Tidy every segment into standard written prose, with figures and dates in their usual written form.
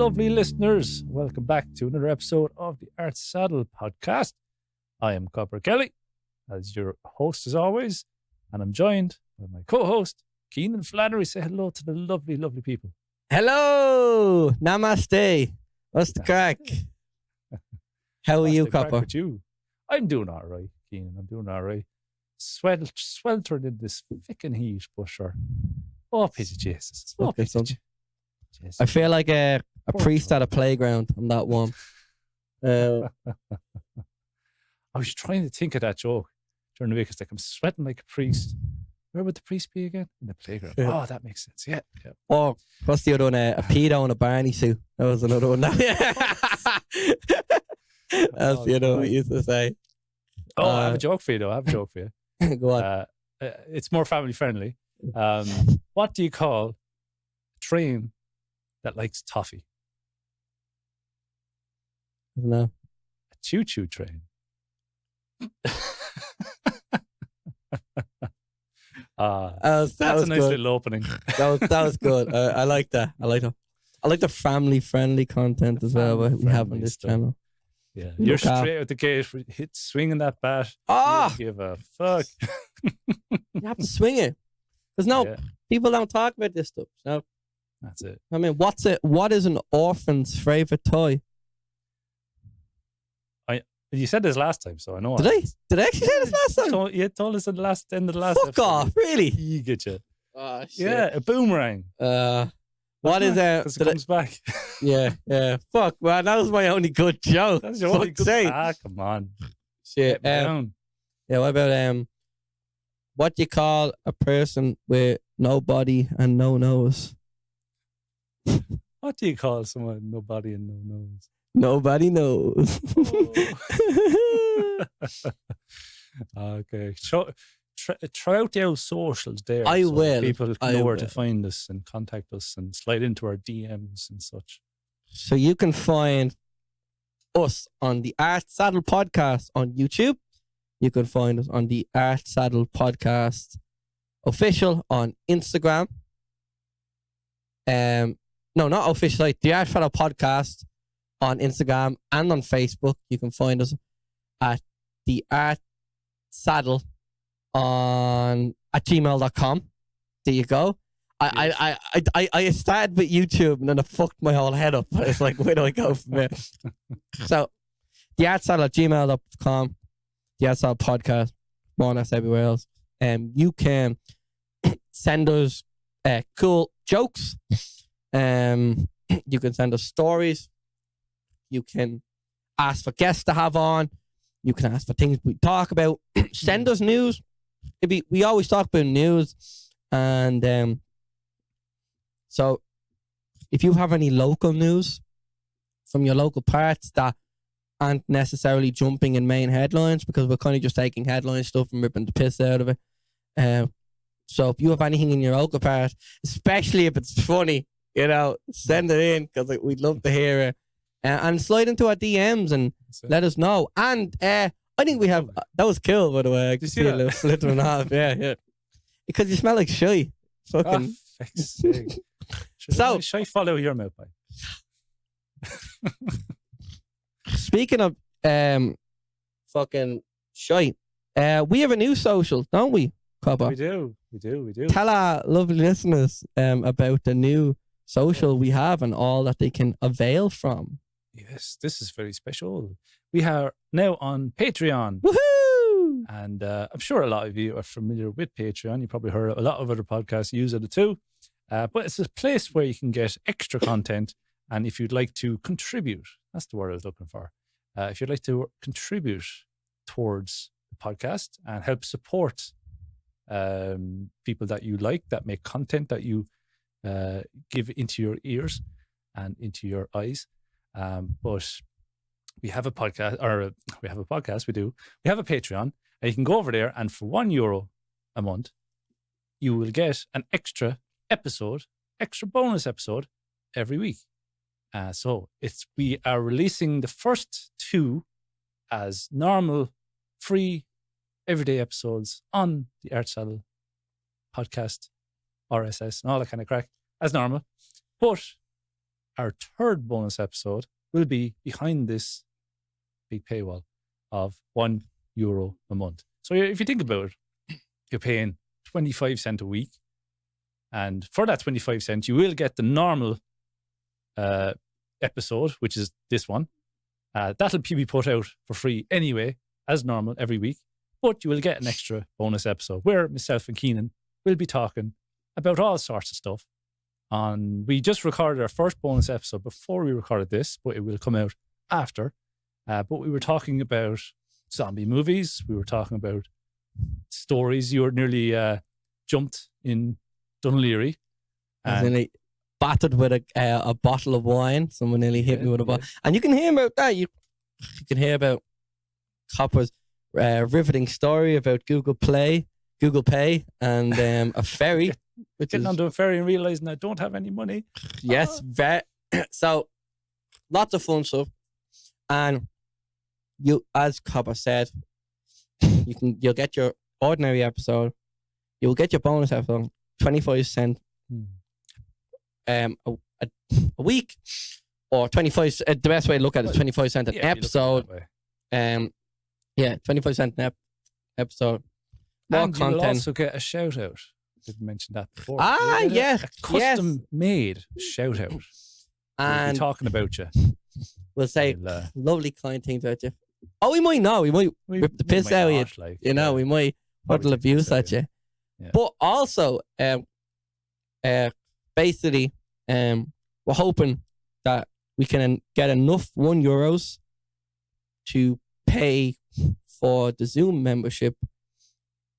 lovely listeners. Welcome back to another episode of the Art Saddle podcast. I am Copper Kelly, as your host as always, and I'm joined by my co-host, Kenan Flannery. Say hello to the lovely, lovely people. Hello, namaste. What's the crack? How are you, Copper? With you? I'm doing all right, Kenan. I'm doing all right. Sweltered in this fucking heat, but sure. Oh, piece of Jesus. Oh, piece of Jesus. I feel like a priest at a playground. I'm that warm. I was trying to think of that joke during the week. It's like, I'm sweating like a priest. Where would the priest be again? In the playground. Yeah. Oh, that makes sense. Yeah. Oh, what's the other one? A pedo and a Barney suit. That was another one. That's the other one I used to say. Oh, I have a joke for you, though. I have a joke for you. Go on. It's more family friendly. What do you call a train that likes toffee? No. A choo-choo train. That's a nice good. little opening. That was good. I like that. I like the family friendly content as well. What we have on this channel. Yeah, you're straight out the gate, swinging that bat. Ah, you don't give a fuck. You have to swing it. There's people don't talk about this stuff. So that's it. I mean, what is an orphan's favorite toy? You said this last time, so I know. Did I actually say this last time? You told us at the end of the last Fuck episode. Off, really? You get you. Oh, shit. Yeah, a boomerang. What is that? Because it comes back. Yeah. Fuck, man, that was my only good joke. That's your only good joke. Come on. Shit. Yeah, what about what do you call a person with no body and no nose? What do you call someone with no body and no nose? Nobody knows. Oh. Okay. Try out the old socials there. I will. People know where to find us and contact us and slide into our DMs and such. So you can find us on the Art Saddle Podcast on YouTube. You can find us on the Art Saddle Podcast official on Instagram. No, not official. Like the Art Saddle Podcast on Instagram and on Facebook. You can find us at the Art Saddle at gmail.com. There you go. I started with YouTube and then I fucked my whole head up. It's like, where do I go from here? So the Art Saddle at gmail.com, the Art Saddle Podcast, more or less everywhere else. You can send us cool jokes. You can send us stories. You can ask for guests to have on. You can ask for things we talk about. Send us news. We always talk about news. And so if you have any local news from your local parts that aren't necessarily jumping in main headlines, because we're kind of just taking headline stuff and ripping the piss out of it. So if you have anything in your local part, especially if it's funny, send it in, because we'd love to hear it. And slide into our DMs and let us know. And I think we have... that was cool, by the way. I can see a little slit in half. Yeah. Because you smell like shy. Fucking... So... Shy follow your milk pipe. Speaking of fucking shy, we have a new social, don't we, Copper? We do. Tell our lovely listeners about the new social we have and all that they can avail from. Yes, this is very special. We are now on Patreon. Woohoo! And I'm sure a lot of you are familiar with Patreon. You probably heard a lot of other podcasts use it too. But it's a place where you can get extra content. And if you'd like to contribute, that's the word I was looking for. If you'd like to contribute towards the podcast and help support people that you like, that make content that you give into your ears and into your eyes. But we have a podcast, we have a Patreon, and you can go over there, and for €1 a month, you will get an extra bonus episode every week. So we are releasing the first 2 as normal, free, everyday episodes on the Art Saddle podcast, RSS, and all that kind of crack, as normal. But our third bonus episode will be behind this big paywall of €1 a month. So if you think about it, you're paying 25 cents a week. And for that 25 cents, you will get the normal episode, which is this one. That'll be put out for free anyway, as normal, every week. But you will get an extra bonus episode where myself and Kenan will be talking about all sorts of stuff. We just recorded our first bonus episode before we recorded this, but it will come out after. But we were talking about zombie movies. We were talking about stories. You were nearly jumped in Dunleary. I was nearly battered with a bottle of wine. Someone nearly hit me with a bottle. And you can hear about that. You can hear about Copper's riveting story about Google Pay, and a ferry. Getting onto a ferry and realising I don't have any money. Yes, so lots of fun stuff. And you, as Copper said, you'll get your ordinary episode. You'll get your bonus episode, 25 cents a week, or 25. The best way to look at it is 25 cents an episode. 25 cents an episode. More and content. You'll also get a shout out. Didn't mention that before. Yes, a custom made shout out. And we'll be talking about you. We'll say lovely, kind things about you. Oh, we might know. We might rip the piss out of you. We might puddle abuse at you. Yeah. But also, basically, we're hoping that we can get enough €1 to pay for the Zoom membership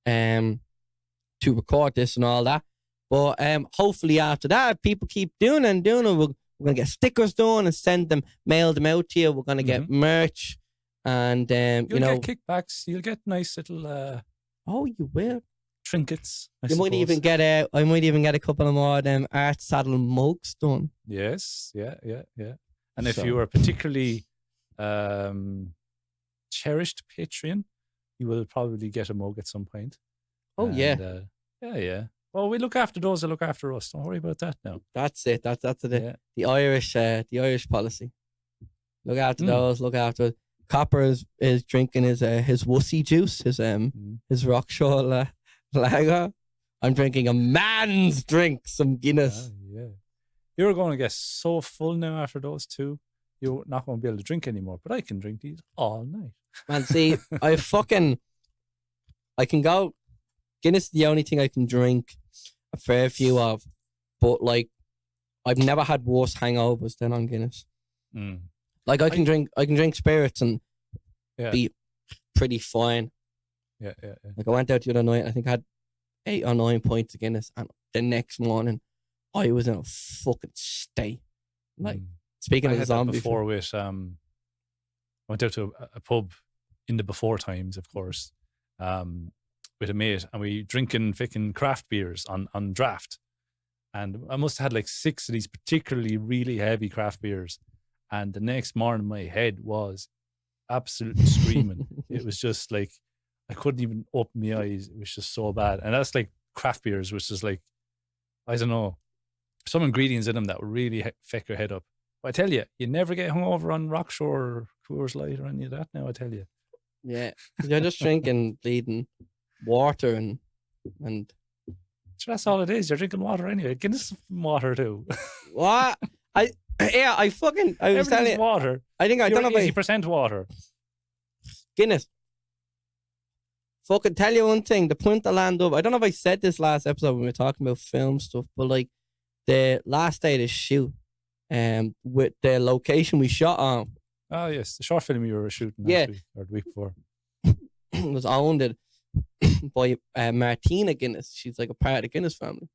to record this and all that. But hopefully after that, people keep doing it. We're going to get stickers done and mail them out to you. We're going to get merch. And, you'll get kickbacks. You'll get nice little... oh, you will. Trinkets, I might even get a couple of more of them Art Saddle mugs done. Yes, yeah. And if you are particularly cherished Patreon, you will probably get a mug at some point. Oh, yeah. Well, we look after those that look after us. Don't worry about that now. That's it. That's it. The Irish policy. Look after those. Look after. Copper is drinking his wussy juice, his Rockstar lager. I'm drinking a man's drink, some Guinness. Yeah. You're going to get so full now after those two. You're not going to be able to drink anymore. But I can drink these all night. Man, see, I can go. Guinness is the only thing I can drink a fair few of. But like, I've never had worse hangovers than on Guinness. Like I can drink spirits and be pretty fine. Yeah. Like I went out the other night, I think I had 8 or 9 pints of Guinness, and the next morning I was in a fucking state. Like speaking of the zombie before with I went out to a pub in the before times, of course, with a mate, and we drinking fucking craft beers on draft. And I must have had like 6 of these particularly really heavy craft beers. And the next morning, my head was absolutely screaming. It was just like, I couldn't even open my eyes. It was just so bad. And that's like craft beers, which is like, I don't know, some ingredients in them that would really feck your head up. But I tell you, you never get hungover on Rockstar or Coors Light or any of that now, I tell you. Yeah. You're just drinking bleeding water and So that's all it is. You're drinking water anyway. Guinness water too. What? I was telling you, water. I don't know if 80% water. Guinness. Fucking tell you one thing, the point to land up. I don't know if I said this last episode when we were talking about film stuff, but like the last day of the shoot, with the location we shot on. Oh yes, the short film you were shooting last week or the week before. Was owned by Martina Guinness. She's like a part of the Guinness family.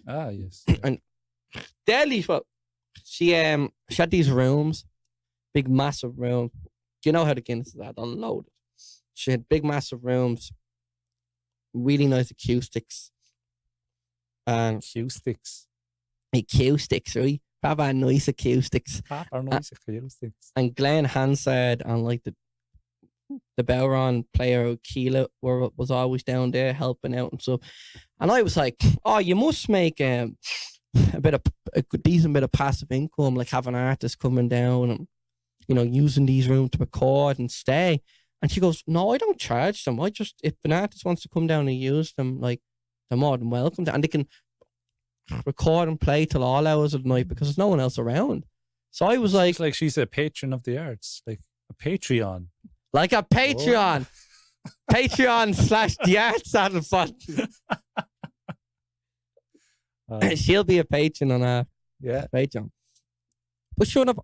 Ah yes. And deadly well. She had these rooms, big massive rooms. You know how the Guinness is at, they're loaded. She had big massive rooms, really nice acoustics. And acoustics, right? Proper nice acoustics. And Glenn Hansard and like the Belron player Keela was always down there helping out and stuff. And I was like, oh, you must make a decent bit of passive income, like having artists coming down and, you know, using these rooms to record and stay. And she goes, no, I don't charge them. If an artist wants to come down and use them, like, they're more than welcome to, and they can record and play till all hours of the night because there's no one else around. So I was like, it's like she's a patron of the arts, like a Patreon. Like a Patreon. Oh. Patreon / the Arts Saddle Fund. She'll be a patron on our Patreon. But sure enough,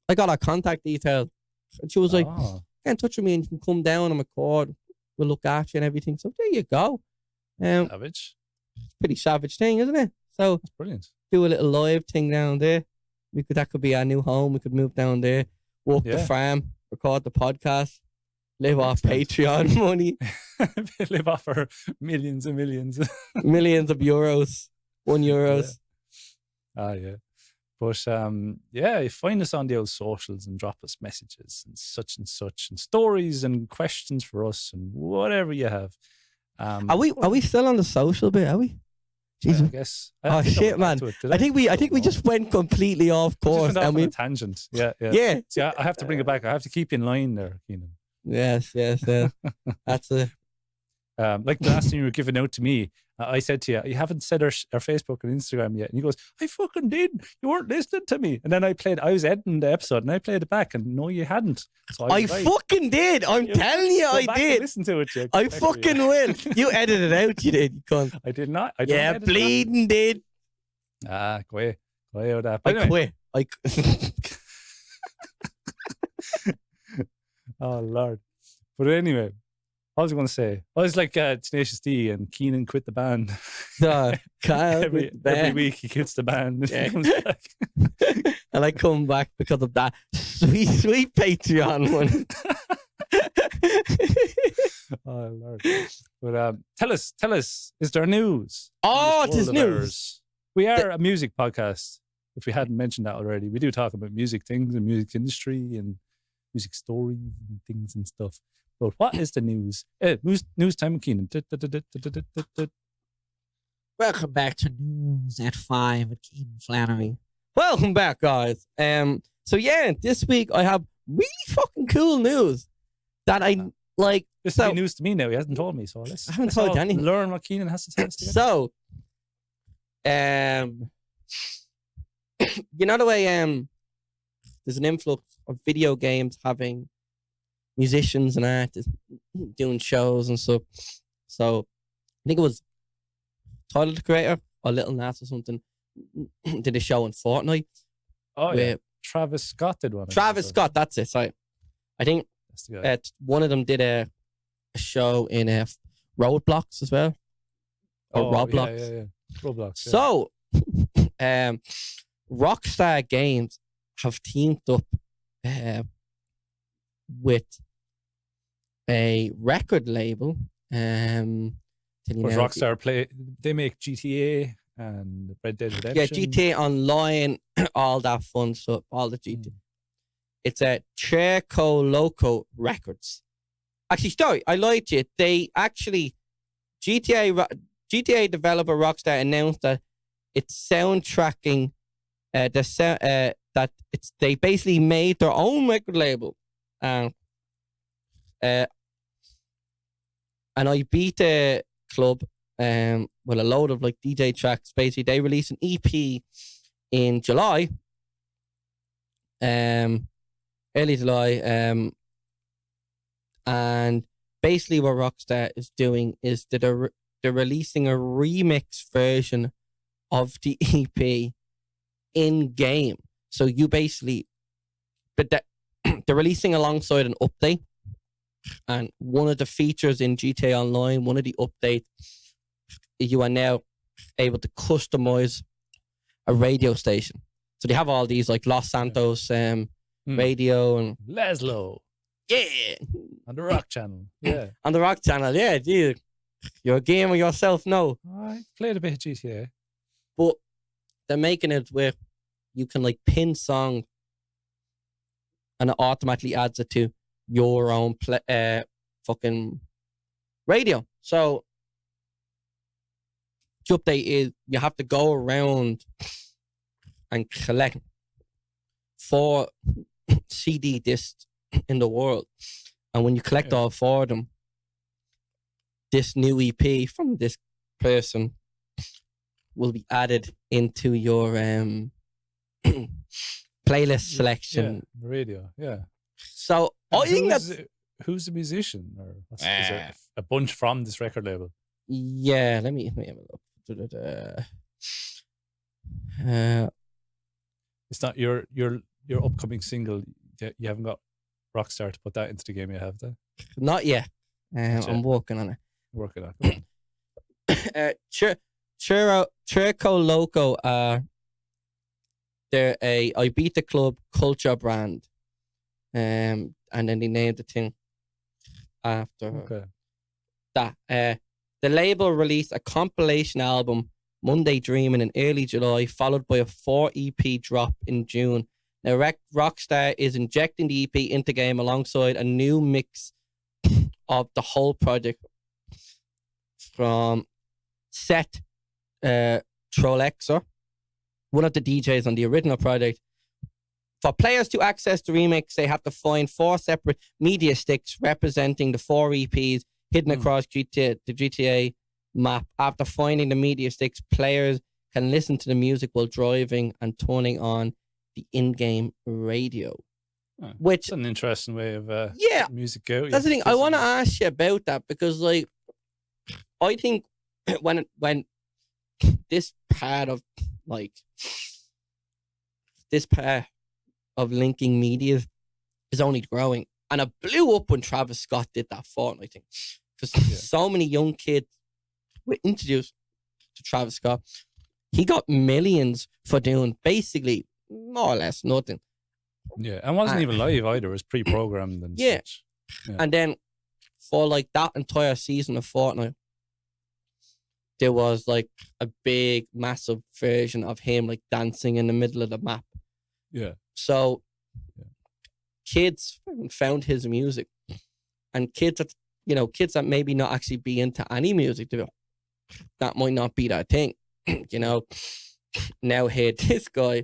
I got her contact details. And she was like, get in touch with me and you can come down and record. We'll look after you and everything. So there you go. Savage. Pretty savage thing, isn't it? So that's brilliant. Do a little live thing down there. That could be our new home. We could move down there, walk the farm, record the podcast, live off Patreon money. Live off our millions and millions. Millions of euros. €1. Yeah. But you find us on the old socials and drop us messages and such and stories and questions for us and whatever you have. Are we still on the social bit? Are we? Jesus. I guess. Oh shit, man! I think we just went completely off course. Just went off on a tangent. Yeah. See, I have to bring it back. I have to keep you in line there, Kenan. Yes. That's it. Like the last time you were giving out to me, I said to you, you haven't said our Facebook and Instagram yet. And he goes, I fucking did. You weren't listening to me. And then I was editing the episode and I played it back and no, you hadn't. So I fucking did. I'm telling you, I did. Listen to it, Jake. I fucking will. You edited it out, you did. You cunt. I did not. Yeah, bleeding did. Go away. Go away with that. But anyway. Oh, Lord. But anyway. I was going to say, I was like Tenacious D and Kenan quit the band. Every week he quits the band and he comes back. And I come back because of that sweet Patreon one. Oh, Lord. But tell us, is there news? Oh, there's news. We are a music podcast. If we hadn't mentioned that already, we do talk about music things and music industry and music stories and things and stuff. But what is the news? News time with Kenan. Welcome back to News at 5 with Kenan Flannery. Welcome back, guys. So yeah, this week I have really fucking cool news that I like. This is news to me now. He hasn't told me, so let's told anything. Learn what Kenan has to tell us. So, you know the way there's an influx of video games having musicians and artists doing shows and stuff. So I think it was Tyler the Creator or Little Nas or something did a show in Fortnite. Oh yeah, Travis Scott did one. Travis Scott, that's it. Sorry, I think one of them did a show in Roadblocks as well, or Roblox. Yeah. Roblox. Yeah. So, Rockstar Games have teamed up with a record label. Rockstar they make GTA and Red Dead Redemption. Yeah, GTA Online, all that fun stuff, all the GTA. It's a Cherco Loco Records. Actually, sorry, I lied to you. They actually, GTA developer Rockstar announced that it's soundtracking, they basically made their own record label. And I beat the club with a load of like DJ tracks. Basically, they released an EP in July, early July, and basically what Rockstar is doing is that they're releasing a remix version of the EP in game. So you basically, but they're releasing alongside an update. And one of the features in GTA Online, one of the updates, you are now able to customize a radio station. So they have all these like Los Santos radio and Laszlo. Yeah. On the Rock Channel. Yeah. On the Rock Channel, yeah, dude. You're a gamer yourself now. I played a bit of GTA. But they're making it where you can like pin song and it automatically adds it to your own fucking radio. So the update is you have to go around and collect 4 CD discs in the world. And when you collect all 4 of them, this new EP from this person will be added into your playlist selection. Yeah, radio, yeah. So I think who's the musician? Or is it a bunch from this record label? Yeah, let me have a look. It's not your upcoming single. You haven't got Rockstar to put that into the game. You have that? Not yet. I'm working on it. Working on it. Churco Loco. They're a Ibiza club culture brand, and then they named the thing after that. The label released a compilation album, Monday Dreaming, in early July, followed by a 4 EP drop in June. Now, Rockstar is injecting the EP into game alongside a new mix of the whole project from Seth Trollexer, one of the DJs on the original project. For players to access the remix, they have to find 4 separate media sticks representing the 4 EPs hidden across the GTA map. After finding the media sticks, players can listen to the music while driving and turning on the in-game radio. Which is an interesting way of music out. That's the thing. I want to ask you about that because, like, I think when this part of linking media is only growing, and it blew up when Travis Scott did that Fortnite thing, because so many young kids were introduced to Travis Scott. He got millions for doing basically more or less nothing. Yeah, and wasn't even live either. It was pre-programmed and such. Yeah. And then for like that entire season of Fortnite, there was like a big, massive version of him like dancing in the middle of the map. Yeah. So kids found his music, and kids that maybe not actually be into any music, that might not be that thing, now hear this guy,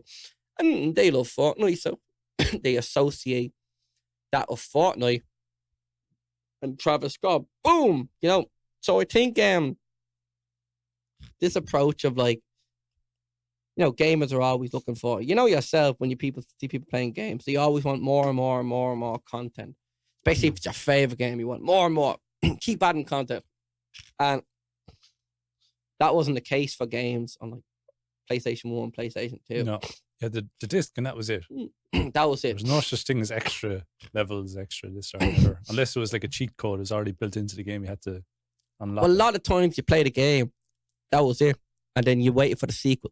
and they love Fortnite, so they associate that with Fortnite and Travis Scott. Boom, So I think this approach of gamers are always looking for, yourself, when see people playing games, they always want more and more and more and more content. Especially if it's your favorite game, you want more and more. Keep adding content. And that wasn't the case for games on like PlayStation 1, PlayStation 2. No. Yeah, the disc, and that was it. That was it. There's no such thing as extra levels, extra this or whatever. Unless it was like a cheat code. It was already built into the game. You had to unlock. Well, a lot of times you play the game, that was it. And then you waited for the sequel.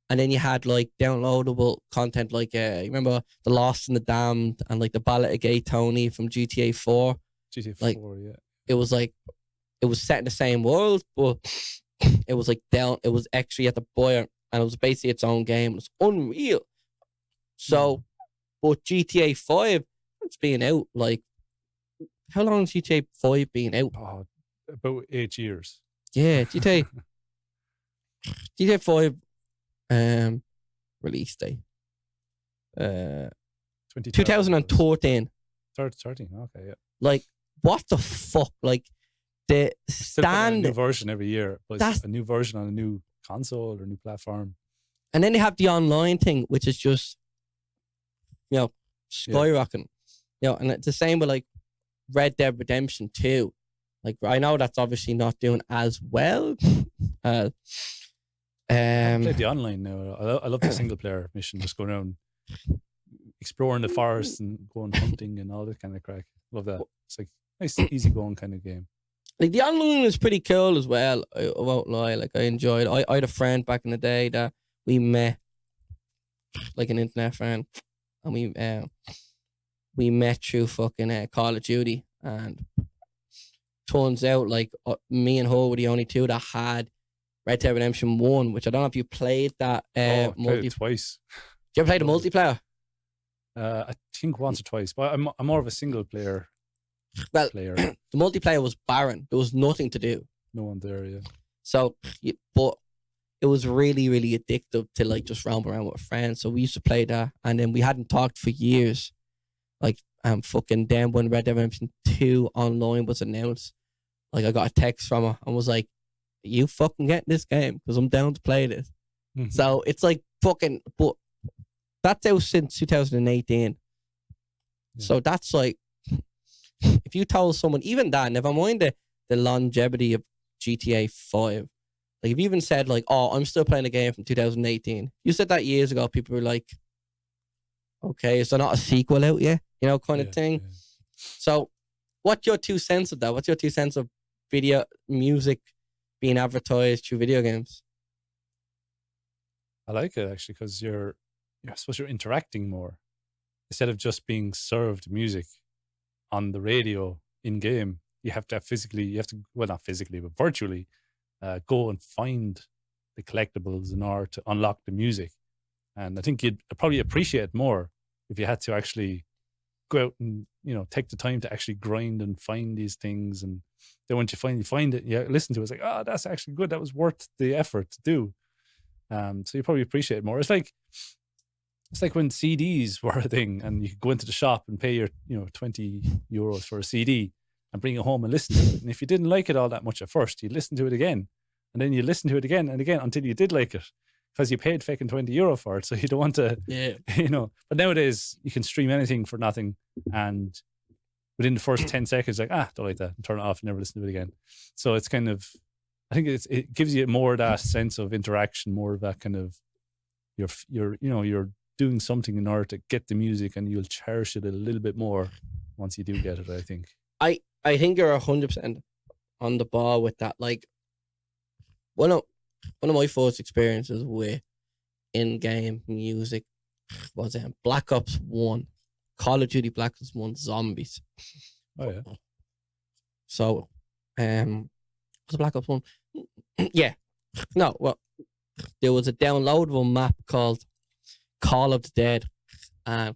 And then you had like downloadable content, like you remember The Lost and the Damned and like the Ballad of Gay Tony from GTA 4. GTA 4, like, yeah. It was set in the same world, but it was like it was actually at the buyer, and it was basically its own game. It was unreal. So, but GTA 5, it's been out like, how long has GTA 5 been out? Oh, about 8 years. Yeah, GTA 5 release date 2013. 13, okay, yeah. Like, what the fuck? Like, the a new version every year, but a new version on a new console or new platform. And then they have the online thing, which is just skyrocketing. And it's the same with like Red Dead Redemption 2. Like, I know that's obviously not doing as well. I play the online now. I love the single player mission, just going around exploring the forest and going hunting and all that kind of crack. Love that. It's like nice, easy going kind of game. Like, the online was pretty cool as well. I won't lie. Like, I enjoyed it. I had a friend back in the day that we met, like an internet friend, and we met through fucking Call of Duty, and turns out like me and her were the only two that had Red Dead Redemption 1, which I don't know if you played that. I played it twice. Did you ever play the multiplayer? I think once or twice, but I'm more of a single player. Well, player. The multiplayer was barren. There was nothing to do. No one there, yeah. So, but it was really, really addictive to like just roam around with friends. So we used to play that, and then we hadn't talked for years. Like fucking then when Red Dead Redemption 2 online was announced, like I got a text from her and was like, "You fucking get this game because I'm down to play this." Mhm. So it's like fucking, but that's out since 2018. Yeah. So that's like, if you told someone, even that, never mind the longevity of GTA 5, like if you even said like, "Oh, I'm still playing a game from 2018," you said that years ago, people were like, "Okay, is there not a sequel out yet?" You know, kind of thing. Yeah. So, what's your 2 cents of that? What's your 2 cents of video music being advertised through video games? I like it actually because I suppose you're interacting more instead of just being served music on the radio in game. You have to well, not physically, but virtually go and find the collectibles in order to unlock the music. And I think you'd probably appreciate it more if you had to actually go out and, take the time to actually grind and find these things. And then once you finally find it, you listen to it, it's like, oh, that's actually good. That was worth the effort to do. So you probably appreciate it more. It's like when CDs were a thing and you could go into the shop and pay your, 20 euros for a CD and bring it home and listen to it. And if you didn't like it all that much at first, you'd listen to it again. And then you listen to it again and again until you did like it because you paid fucking 20 euro for it. So you don't want to, But nowadays you can stream anything for nothing. And within the first 10 seconds, like, don't like that, and turn it off and never listen to it again. So it's kind of, I think it gives you more of that sense of interaction, more of that kind of, you're doing something in order to get the music and you'll cherish it a little bit more once you do get it, I think. I think you're 100% on the ball with that. Like, one of my first experiences with in-game music was Black Ops 1, Call of Duty Black Ops 1 Zombies. Oh, yeah. So, was it Black Ops 1? Yeah. No, well, there was a downloadable map called Call of the Dead, and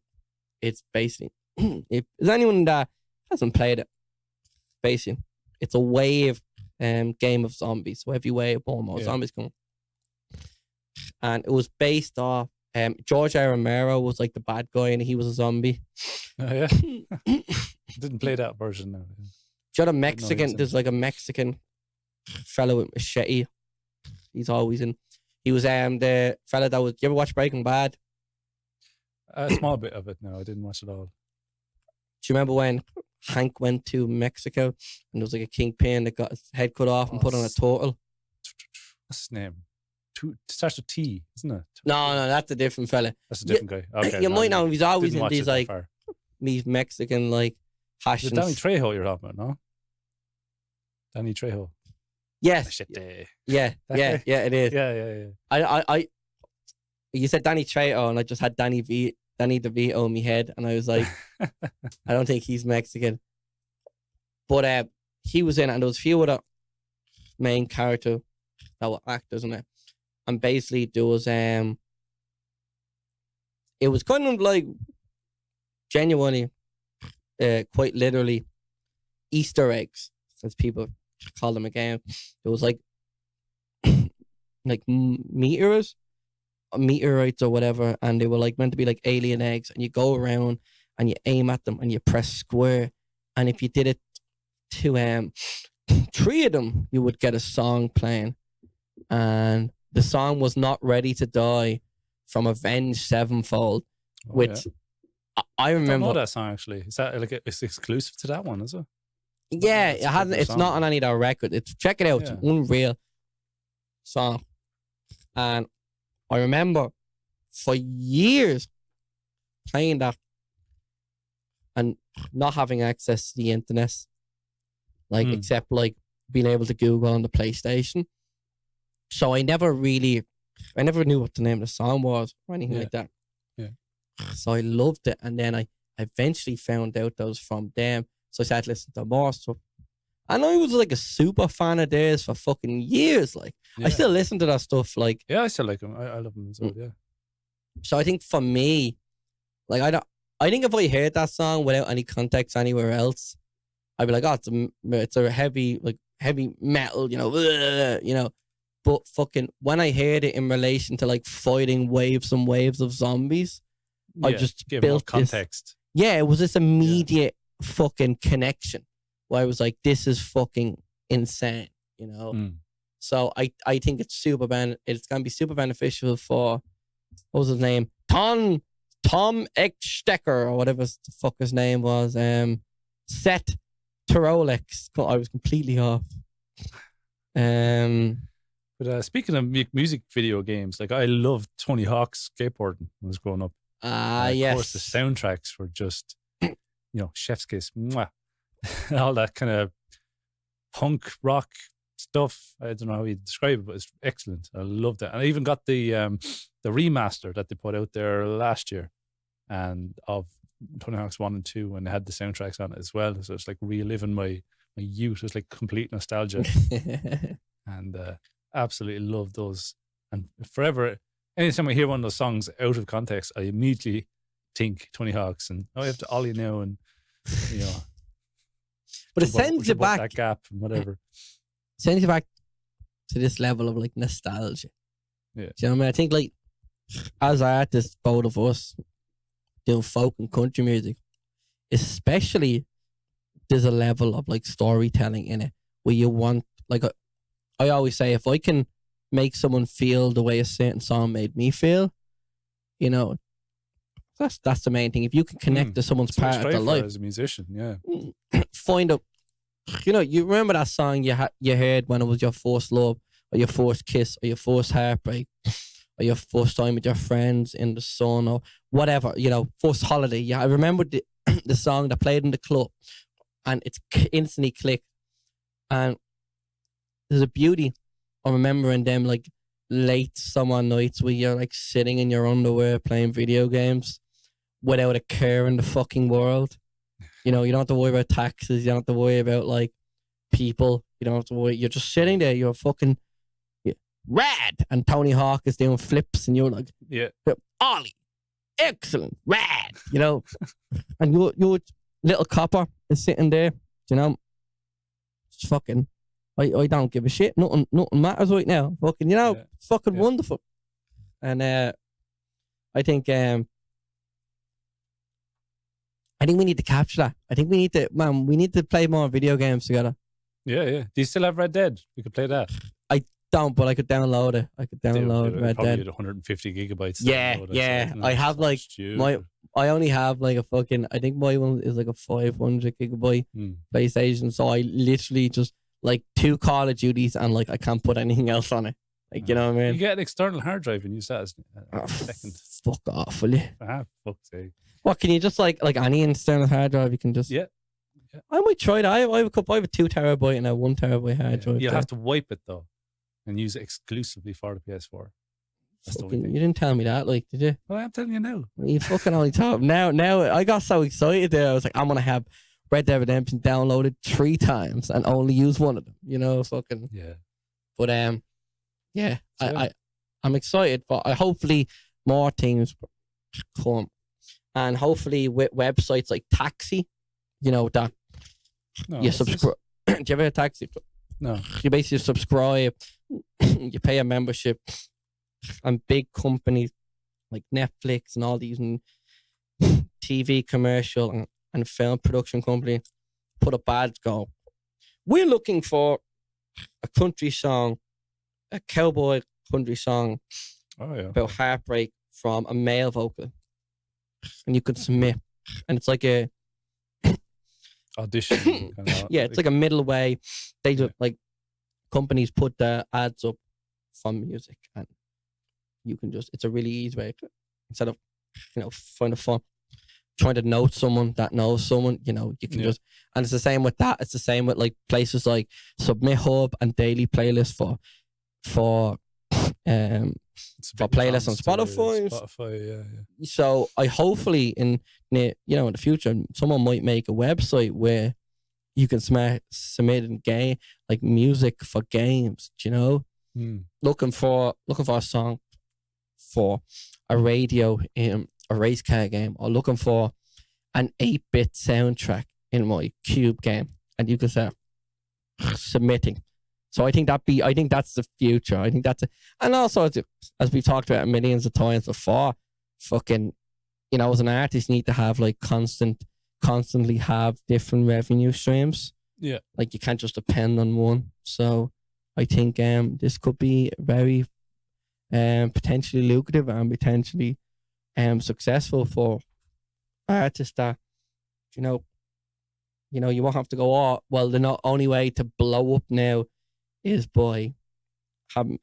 it's basically, if there's anyone that hasn't played it, basically, it's a wave game of zombies. So every wave, more zombies come. And it was based off George A. Romero was like the bad guy, and he was a zombie. Oh, yeah. Didn't play that version now. Do you know the Mexican? There's like a Mexican fellow with machete. He's always in. He was the fella that was. You ever watch Breaking Bad? A small bit of it. No, I didn't watch it all. Do you remember when Hank went to Mexico and there was like a kingpin that got his head cut off and put on a turtle? What's his name? Starts with T, isn't it? No, that's a different fella. That's a different guy. Okay, you might know he's always in these like these Mexican like passions. Danny Trejo you're talking about, no? Danny Trejo. Yes. Yeah, it is. Yeah. I you said Danny Trejo and I just had Danny DeVito in my head and I was like, I don't think he's Mexican. But he was in it and there was a few other main characters that were actors in it. And basically there was it was kind of like genuinely quite literally Easter eggs, as people call them again. There was like meteorites or whatever, and they were like meant to be like alien eggs, and you go around and you aim at them and you press square, and if you did it to 3 of them, you would get a song playing, and the song was Not Ready to Die from Avenged Sevenfold, which I remember. I don't know that song actually. Is that like it's exclusive to that one? Is it? Yeah, it hasn't. It's not on any of their records. Check it out. It's an unreal song, and I remember for years playing that and not having access to the internet, like except like being able to Google on the PlayStation. So I never knew what the name of the song was or anything like that. Yeah. So I loved it, and then I eventually found out that was from them. So I started listening to more stuff. And I was like a super fan of theirs for fucking years. Like I still listen to that stuff. Like I still like them. I love them as well. Yeah. So I think for me, like I think if I heard that song without any context anywhere else, I'd be like, oh, it's a heavy metal, you know. But fucking when I heard it in relation to like fighting waves and waves of zombies, I just give more built context. it was this immediate fucking connection where I was like, this is fucking insane, you know? So I think it's it's going to be super beneficial for, what was his name? Tom Eckstecker or whatever the fuck his name was. Seth Tyrolex. I was completely off. But speaking of music video games, like I loved Tony Hawk's skateboarding when I was growing up. Yes. Of course, the soundtracks were just, chef's kiss. Mwah. All that kind of punk rock stuff. I don't know how you describe it, but it's excellent. I loved it. And I even got the remaster that they put out there last year, and of Tony Hawk's 1 and 2, and they had the soundtracks on it as well. So it's like reliving my youth. It's like complete nostalgia. And absolutely love those. And forever, anytime I hear one of those songs out of context, I immediately think Tony Hawk's and I have to ollie now and but it sends you back that gap and whatever. Sends you back to this level of like nostalgia. Yeah. Do you know what I mean? I think like as artists, both of us doing folk and country music, especially there's a level of like storytelling in it where you want, like I always say, if I can make someone feel the way a certain song made me feel, that's the main thing. If you can connect to someone's part of their life as a musician, find out. You remember that song you heard when it was your first love, or your first kiss, or your first heartbreak, or your first time with your friends in the sun, or whatever. First holiday. Yeah, I remember the song that played in the club, and it's instantly clicked. And there's a beauty of remembering them like late summer nights where you're like sitting in your underwear playing video games without a care in the fucking world. You don't have to worry about taxes. You don't have to worry about like people. You don't have to worry. You're just sitting there. You're fucking rad. And Tony Hawk is doing flips and you're like, Ollie, excellent, rad, And your little copper is sitting there, just fucking, I don't give a shit. Nothing matters right now. Fucking, fucking wonderful. And I think we need to capture that. I think we need to play more video games together. Yeah. Do you still have Red Dead? We could play that. I don't, but I could download it. I could download Red probably Dead. 150 gigabytes. Yeah. I have like I only have like a fucking, I think my one is like a 500 gigabyte PlayStation. So I literally just like 2 Call of Duties and like I can't put anything else on it. Like, you know what I mean? You get an external hard drive and use that as a second. Fuck off, will you? Fuck's sake. What, can you just like any external hard drive you can just... Yeah. I might try that. I have a 2 terabyte and a 1 terabyte hard drive. You'll have to wipe it though and use it exclusively for the PS4. You didn't tell me that, like, did you? Well, I'm telling you now. You fucking only told me. Now I got so excited there. I was like, I'm going to have Red Dead Redemption downloaded 3 times and only use one of them, fucking... Yeah. But, yeah, I'm excited, but hopefully more things come. And hopefully with websites like Taxi, that you subscribe. Do you ever hear Taxi? No. You basically subscribe, you pay a membership, and big companies like Netflix and all these TV commercial and film production company put up ads go, we're looking for a country song, a cowboy country song about heartbreak from a male vocal. And you could submit, and it's like a audition. It's like a middle way. They just like companies put the ads up from music, and you can just, it's a really easy way instead of finding fun trying to know someone that knows someone. You can just, and it's the same with that. It's the same with like places like Submit Hub and Daily Playlist for playlists on Spotify. So I hopefully in the future someone might make a website where you can submit in game like music for games. Looking for a song for a radio in a race car game, or looking for an 8-bit soundtrack in my Cube game, and you can start submitting So I think that's the future. I think that's it. And also, as we've talked about millions of times before, fucking, you know, as an artist, you need to have like constantly have different revenue streams. Yeah. Like you can't just depend on one. So I think this could be very potentially lucrative and potentially successful for artists that, you know, you won't have to go, oh, well, the only way to blow up now is by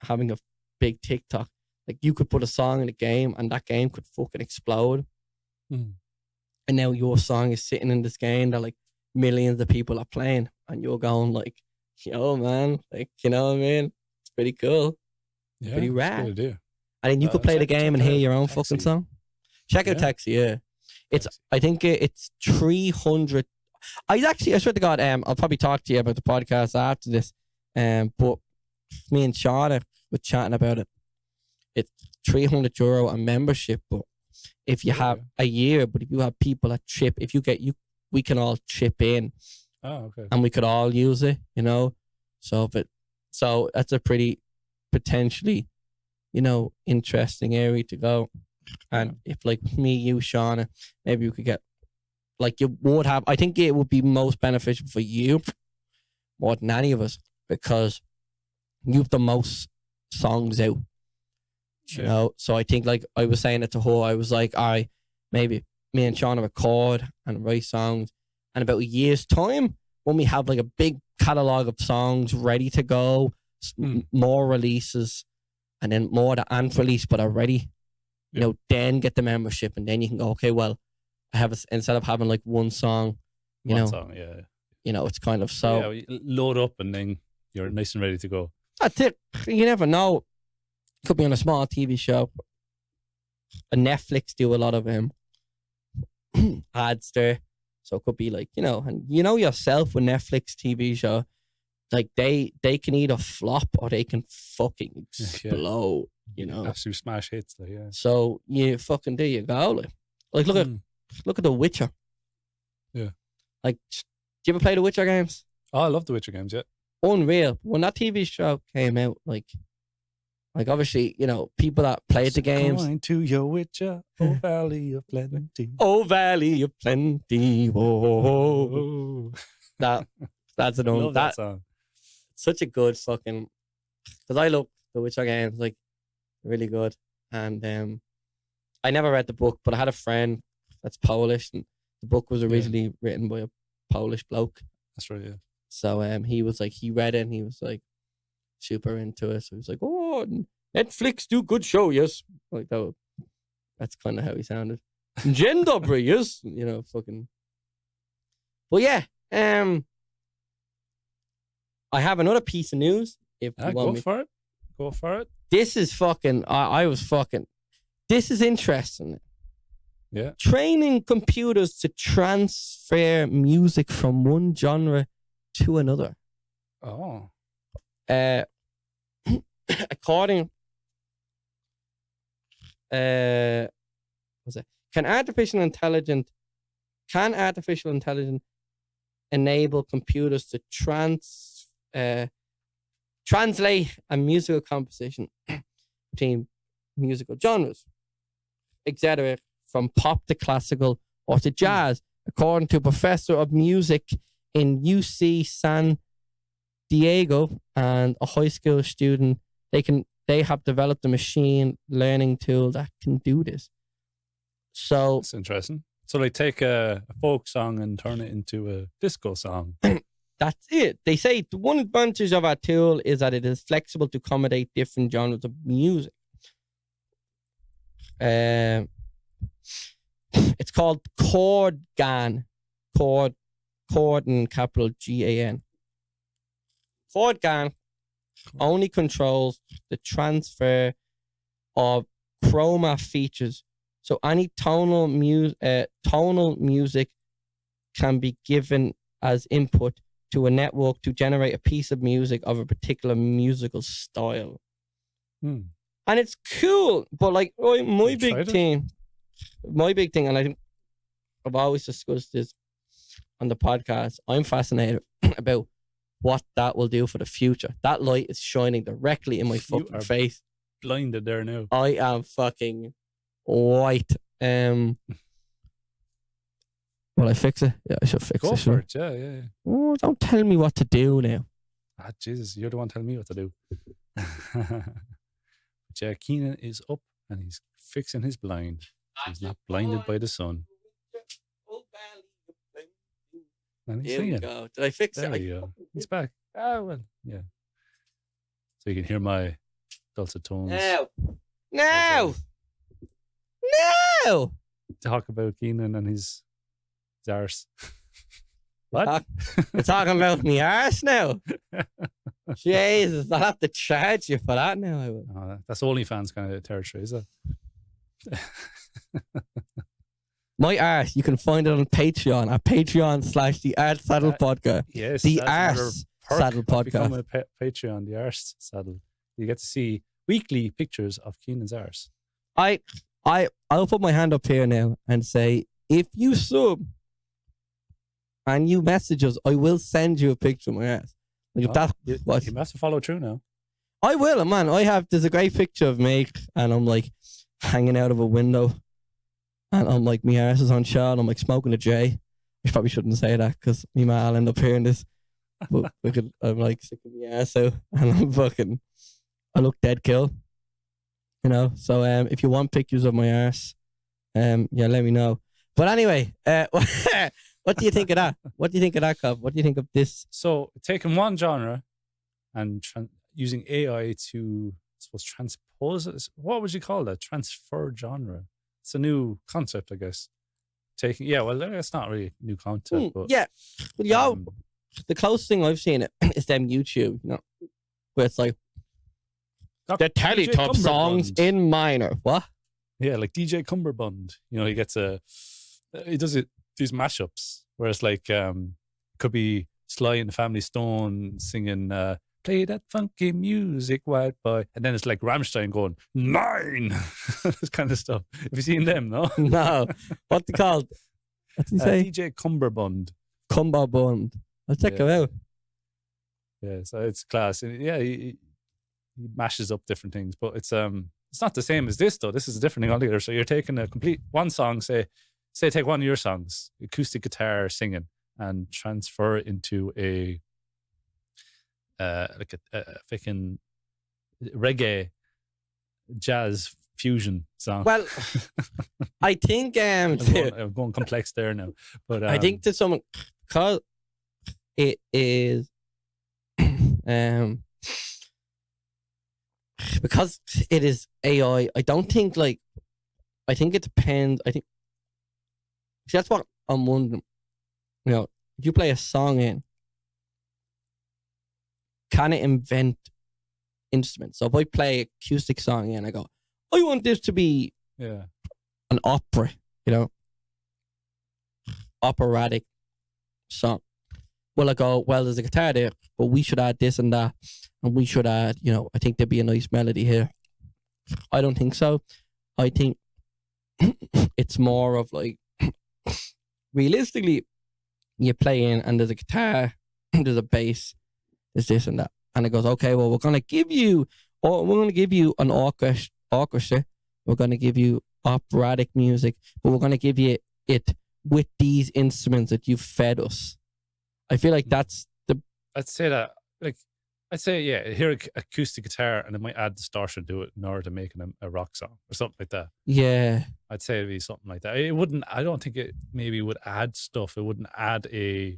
having a big TikTok. Like you could put a song in a game and that game could fucking explode. Mm. And now your song is sitting in this game that like millions of people are playing and you're going like, yo, man, like, you know what I mean? It's pretty cool. Yeah, pretty that's a rad. good idea. And then you could play the game and hear your own fucking song. Check out Taxi, yeah. I think it's 300. I swear to God, I'll probably talk to you about the podcast after this. But me and Shauna were chatting about it. It's €300 a membership, but if you have a year, but if you have people that chip, we can all chip in. Oh, okay. And we could all use it, you know. So that's a pretty potentially, you know, interesting area to go. And if like me, you, Shauna, maybe we could get, like you would have, I think it would be most beneficial for you more than any of us because you have the most songs out, you know. So I think, like I was saying it to her, I was like, maybe me and Shauna record and write songs, and about a year's time, when we have like a big catalog of songs ready to go, more releases, and then more that aren't released but are ready, you know, then get the membership, and then you can go, okay, well, I have instead of having like one song, you know, it's kind of so. Yeah, you load up and then you're nice and ready to go. That's it. You never know. Could be on a small TV show. A Netflix do a lot of ads there, so it could be like, you know, and you know yourself with Netflix TV show, like they can either flop or they can fucking explode. You know, absolute smash hits. Like, yeah. So you fucking there you go. Like look at The Witcher. Yeah. Like, do you ever play The Witcher games? Oh, I love The Witcher games. Yeah. Unreal. When that TV show came out, like obviously, you know, people that played the games. Going to your Witcher, oh Valley of Plenty. Oh Valley of Plenty. Oh. That's an old that song. Such a good fucking, because I love The Witcher games, like really good. And I never read the book, but I had a friend that's Polish, and the book was originally written by a Polish bloke. That's right, yeah. So he was like, he read it and he was like super into it. So he was like, oh, Netflix do good show, yes. Like that's kind of how he sounded. Dzień dobry, yes. You know, fucking. But yeah, I have another piece of news. If you want Go for it. This is fucking, this is interesting. Yeah. Training computers to transfer music from one genre to another. Oh. According, can artificial intelligence enable computers to translate a musical composition between musical genres, etc., from pop to classical or to jazz? According to a professor of music in UC San Diego and a high school student, they have developed a machine learning tool that can do this. So it's interesting. So they take a folk song and turn it into a disco song. That's it. They say the one advantage of our tool is that it is flexible to accommodate different genres of music. It's called ChordGAN. Chord in capital GAN. ChordGAN only controls the transfer of chroma features. So any tonal music can be given as input to a network to generate a piece of music of a particular musical style. And it's cool, but like my big thing, and I think I've always discussed this on the podcast, I'm fascinated about what that will do for the future. That light is shining directly in my fucking are face. blinded there now. I am fucking white. Will I fix it? Yeah, I should fix Go it. for it. Yeah. Oh, don't tell me what to do now. Ah, Jesus, you're the one telling me what to do. But yeah, Kenan is up and he's fixing his blind. He's not blinded by the sun. And he's Here we singing. go. Did I fix There it? we go. He's back. Ah, well, yeah. So you can hear my dulcet tones. No. Talk about Kenan and his arse. What? We're talking about me arse now. Jesus, I'll have to charge you for that now. I will. Oh, that's OnlyFans kind of territory, is it? My arse, you can find it on Patreon at Patreon/The Arse Saddle Podcast. Yes. The that's another Arse perk Saddle of becoming Podcast. a Patreon, the Arse Saddle. You get to see weekly pictures of Kenan's arse. I'll put my hand up here now and say, if you sub and you message us, I will send you a picture of my ass. Like if that was, You have to follow through now. I will, man. There's a great picture of me and I'm like hanging out of a window and I'm like, my ass is on show and I'm like smoking a J. I probably shouldn't say that because me ma will end up hearing this. But I'm like sticking my ass out and I look dead cool. You know, so if you want pictures of my arse, yeah, let me know. But anyway, what do you think of that? What do you think of that, Cobb? What do you think of this? So taking one genre and using AI to, I suppose, transpose it. What would you call that? Transfer genre. It's a new concept, I guess. It's not really a new concept, but yeah. Well, the closest thing I've seen it is them YouTube, you know, where it's like the Teletub songs in minor. What? Yeah, like DJ Cumberbund. You know, he does these mashups where it's like could be Sly and the Family Stone singing "Play That Funky Music, White Boy," and then it's like Rammstein going 9, this kind of stuff. Have you seen them? No, no. What's it called? What's he say? DJ Cumberbund. Cumberbund. I'll check him out. Yeah, so it's class. And yeah, he mashes up different things, but it's not the same as this though. This is a different thing altogether. So you're taking a complete one song, say take one of your songs, acoustic guitar singing, and transfer it into a freaking reggae jazz fusion song. Well, I think I'm going complex there now, but I think to someone, because it is because it is AI. I don't think I think it depends. I think that's what I'm wondering. You know, if you play a song in, can it invent instruments? So if I play an acoustic song in, I go, I want this to be an opera, you know, operatic song. Well, I go, well, there's a guitar there, but we should add this and that, and we should add, you know, I think there'd be a nice melody here. I don't think so. I think it's more of like, realistically, you play in and there's a guitar, there's a bass, there's this and that. And it goes, okay, well, we're going to give you an orchestra. We're going to give you operatic music, but we're going to give you it with these instruments that you've fed us. I feel like that's I'd say that, hear acoustic guitar and it might add distortion to it in order to make a rock song or something like that. Yeah. I'd say it'd be something like that. It wouldn't, I don't think it maybe would add stuff. It wouldn't add a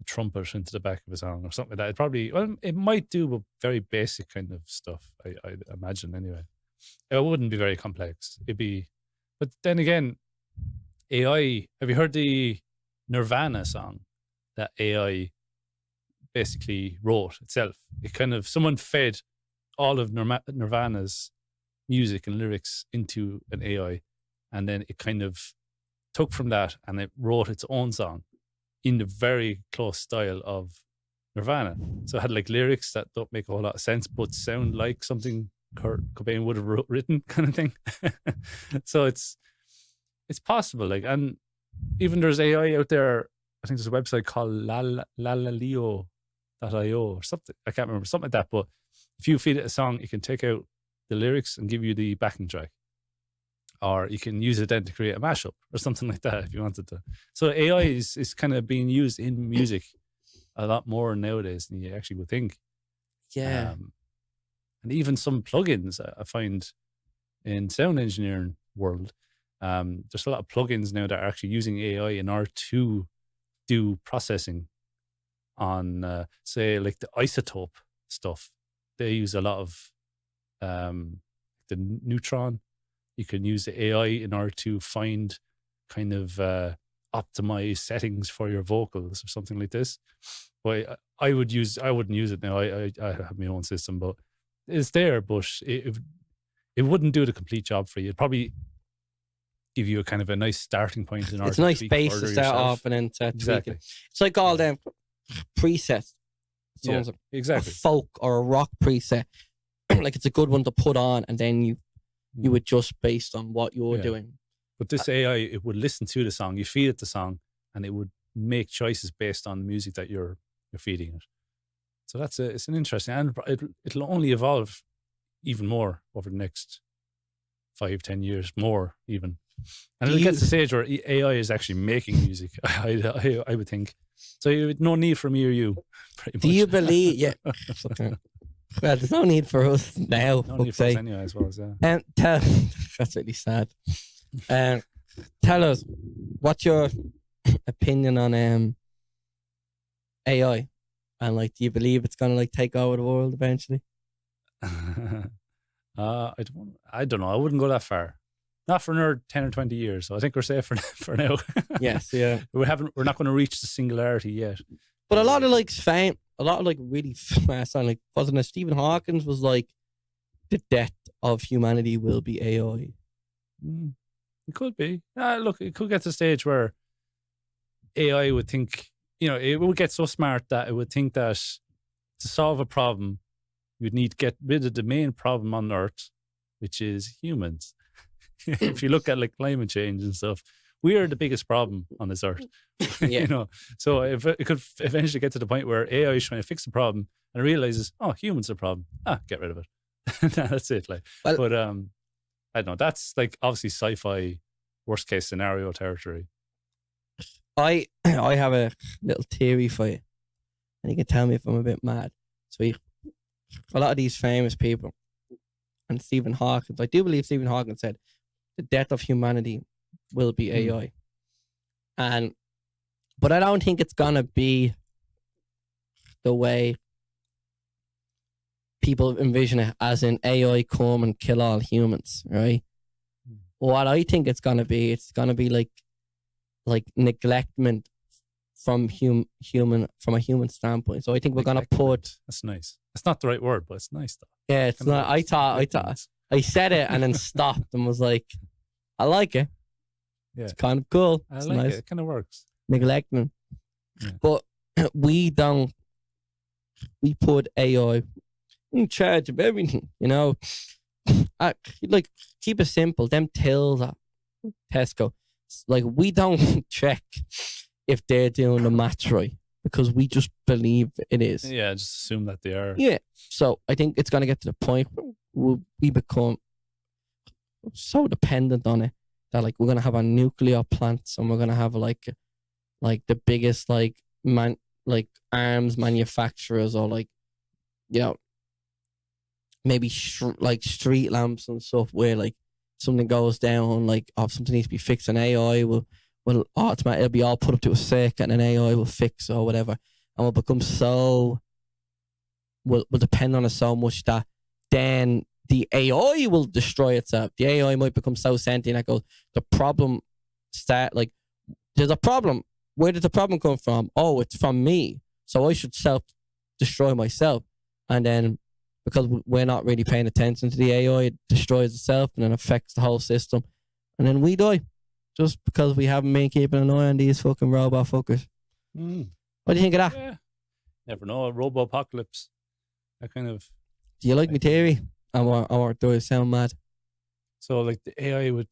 trumpet into the back of a song or something like that. It might do a very basic kind of stuff, I imagine anyway. It wouldn't be very complex. But then again, AI, have you heard the Nirvana song that AI basically wrote itself? It kind of, someone fed all of Nirvana's music and lyrics into an AI, and then it kind of took from that and it wrote its own song in the very close style of Nirvana. So it had like lyrics that don't make a whole lot of sense but sound like something Kurt Cobain would have written, kind of thing. So it's possible, like, and even there's AI out there. I think there's a website called Lalio or something. I can't remember, something like that. But if you feed it a song, it can take out the lyrics and give you the backing track. Or you can use it then to create a mashup or something like that if you wanted to. So AI is kind of being used in music a lot more nowadays than you actually would think. Yeah. And even some plugins I find in sound engineering world, there's a lot of plugins now that are actually using AI in order to do processing on, say, like the isotope stuff. They use a lot of the neutron. You can use the AI in order to find kind of optimized settings for your vocals or something like this. But I wouldn't use it now. I have my own system, but it's there, but it wouldn't do the complete job for you. It'd probably give you a kind of a nice starting point in order It's a nice tweak base to further start yourself. off and then to Exactly. tweak it. It's like all them presets. Someone's Exactly. a folk or a rock preset. Like it's a good one to put on, and then you adjust based on what you're doing. But this AI, it would listen to the song, you feed it the song, and it would make choices based on the music that you're feeding it. So it's an interesting, and it'll only evolve even more over the next 5-10 years, more even. And it'll get to the stage where AI is actually making music, I would think. So no need for me or you, pretty much. Do you believe? Yeah. Well, there's no need for us now. No need for us anyway, I suppose, yeah. That's really sad. Tell us, what's your opinion on AI? And like, do you believe it's gonna like take over the world eventually? I don't know. I wouldn't go that far. Not for another 10 or 20 years. So I think we're safe for now. Yes, yeah. We're not going to reach the singularity yet. But a lot of like really famous, like wasn't it Stephen Hawking was like, the death of humanity will be AI. It could be. Look, it could get to the stage where AI would think, it would get so smart that it would think that to solve a problem, you'd need to get rid of the main problem on Earth, which is humans. If you look at like climate change and stuff, we are the biggest problem on this Earth. Yeah. So if it could eventually get to the point where AI is trying to fix the problem and realizes, oh, humans are the problem. Get rid of it. That's it. But I don't know. That's like obviously sci-fi worst case scenario territory. I have a little theory for you, and you can tell me if I'm a bit mad. So a lot of these famous people, and Stephen Hawking, I do believe Stephen Hawking said the death of humanity will be AI. But I don't think it's gonna be the way people envision it, as in AI come and kill all humans, right? What I think it's gonna be like neglectment from from a human standpoint. So I think we're gonna put. That's nice. It's not the right word, but it's nice though. Yeah, it's not. I thought I said it and then stopped and was like, I like it. Yeah, it's kind of cool. I it's like nice. it. It kind of works. Neglecting, yeah. But we don't. We put AI in charge of everything. Like keep it simple. Them tills at Tesco. Like we don't check if they're doing the maths right because we just believe it is. Yeah, just assume that they are. Yeah. So I think it's gonna get to the point where we become so dependent on it that like we're gonna have our nuclear plants and we're gonna have like the biggest like arms manufacturers or like maybe like street lamps and stuff where like something goes down, like something needs to be fixed, and AI will automatically it'll be all put up to a circuit and an AI will fix or whatever, and we'll become we'll depend on it so much that then the AI will destroy itself. The AI might become so sentient that goes, the problem there's a problem. Where did the problem come from? Oh, it's from me. So I should self-destroy myself. And then because we're not really paying attention to the AI, it destroys itself and then affects the whole system. And then we die. Just because we haven't been keeping an eye on these fucking robot fuckers. What do you think of that? Yeah. Never know. A robo-apocalypse. That kind of... Do you like my theory? Or do I sound mad? So like the AI would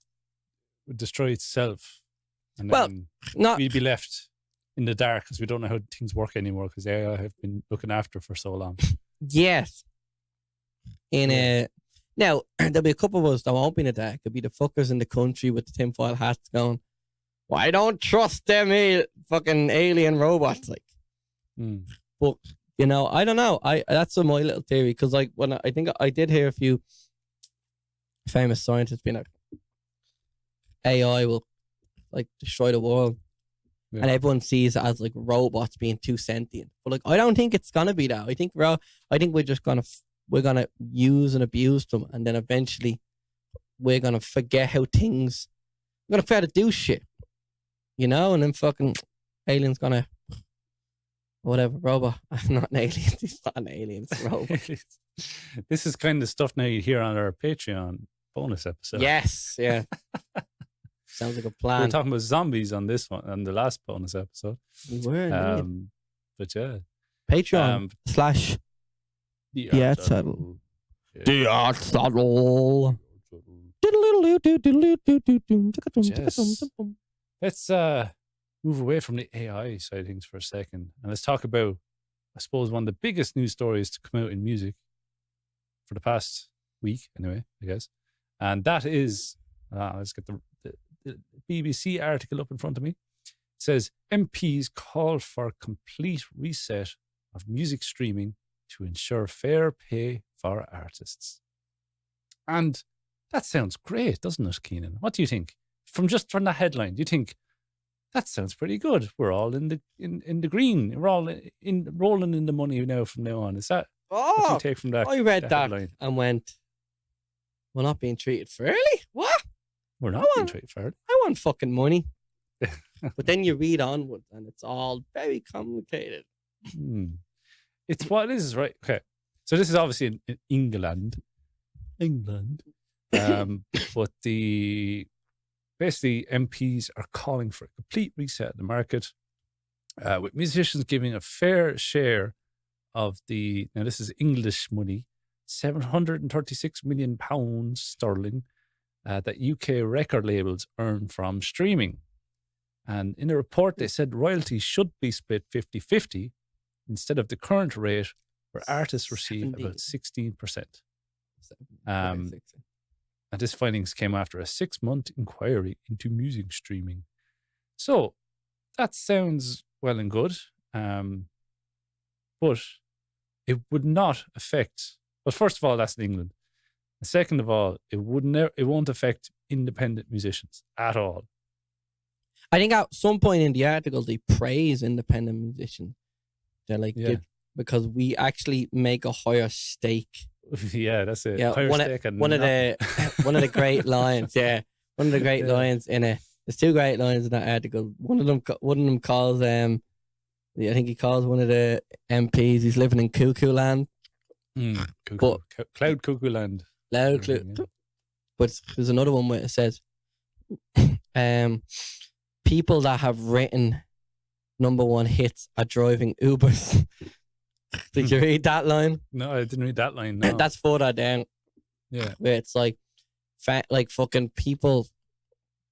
destroy itself. And well, then not... we'd be left in the dark because we don't know how things work anymore because AI have been looking after for so long. Yes. Now, there'll be a couple of us that won't be in the dark. There'll be the fuckers in the country with the tinfoil hats going, well, I don't trust them fucking alien robots. Like, but you know, I don't know. That's my little theory because, like, when I think I did hear a few famous scientists being like, AI will like destroy the world, and everyone sees it as like robots being too sentient. But like, I don't think it's gonna be that. I think we're just we're gonna use and abuse them, and then eventually we're gonna forget how things. We're gonna forget how to do shit. You know, and then fucking aliens gonna whatever robot. Not an alien. He's not an alien. It's a robot. This is kind of stuff now you hear on our Patreon bonus episode. Yes, yeah. Sounds like a plan. We were talking about zombies on this one, on the last bonus episode. We were. But yeah, Patreon / the Art Saddle. The Art Saddle. Let's move away from the AI side of things for a second, and let's talk about, I suppose, one of the biggest news stories to come out in music for the past week, anyway, I guess. And that is, let's get the BBC article up in front of me. It says, MPs call for complete reset of music streaming to ensure fair pay for artists. And that sounds great, doesn't it, Kenan? What do you think? From the headline, do you think that sounds pretty good? We're all in the green. We're all rolling in the money now from now on. Is that what do you take from that? I read that headline? and went, we're not being treated fairly? What? We're not being treated fairly. I want fucking money. But then you read onwards and it's all very complicated. It's what it is, right? Okay. So this is obviously in England. But basically MPs are calling for a complete reset of the market, with musicians giving a fair share of now this is English money, £736 million sterling that UK record labels earn from streaming. And in the report, they said royalties should be split 50-50 instead of the current rate where artists receive about 16%. And this findings came after a 6-month inquiry into music streaming. So that sounds well and good, but it would not affect. Well, first of all, that's in England. And second of all, it won't affect independent musicians at all. I think at some point in the article they praise independent musicians. They're like, because we actually make a higher stake. Yeah, that's it. Yeah, one of the great lines. Yeah, one of the great lines in it. There's two great lines in that article. One of them calls I think he calls one of the MPs. He's living in Cuckoo Land. Cloud Cuckoo Land. But there's another one where it says, people that have written #1 hits are driving Ubers. Did you read that line? No, I didn't read that line. No. That's further down. Yeah. Where it's like fucking people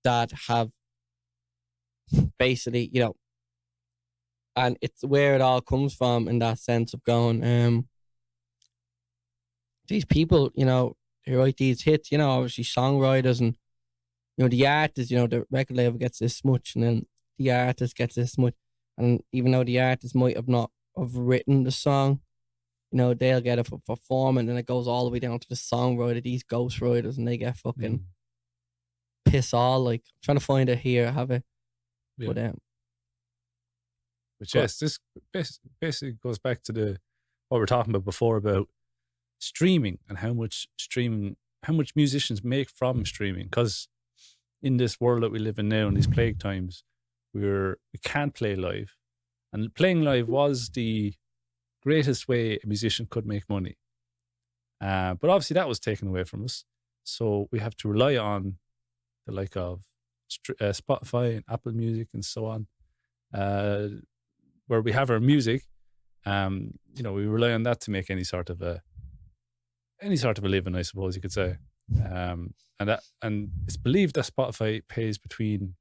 that have basically, you know, and it's where it all comes from in that sense of going, these people, you know, who write these hits, you know, obviously songwriters and, you know, the artist, you know, the record label gets this much and then the artist gets this much. And even though the artist might have not have written the song, you know, they'll get it for performing and it goes all the way down to the songwriter, these ghostwriters, and they get fucking piss all. Like, I'm trying to find it here, I have it. Yeah. But yes, this basically goes back to what we were talking about before about streaming and how much musicians make from streaming. Because in this world that we live in now, in these plague times, we can't play live. And playing live was the greatest way a musician could make money. But obviously that was taken away from us. So we have to rely on the like of Spotify and Apple Music and so on, where we have our music. You know, we rely on that to make any sort of a living, I suppose you could say. And it's believed that Spotify pays between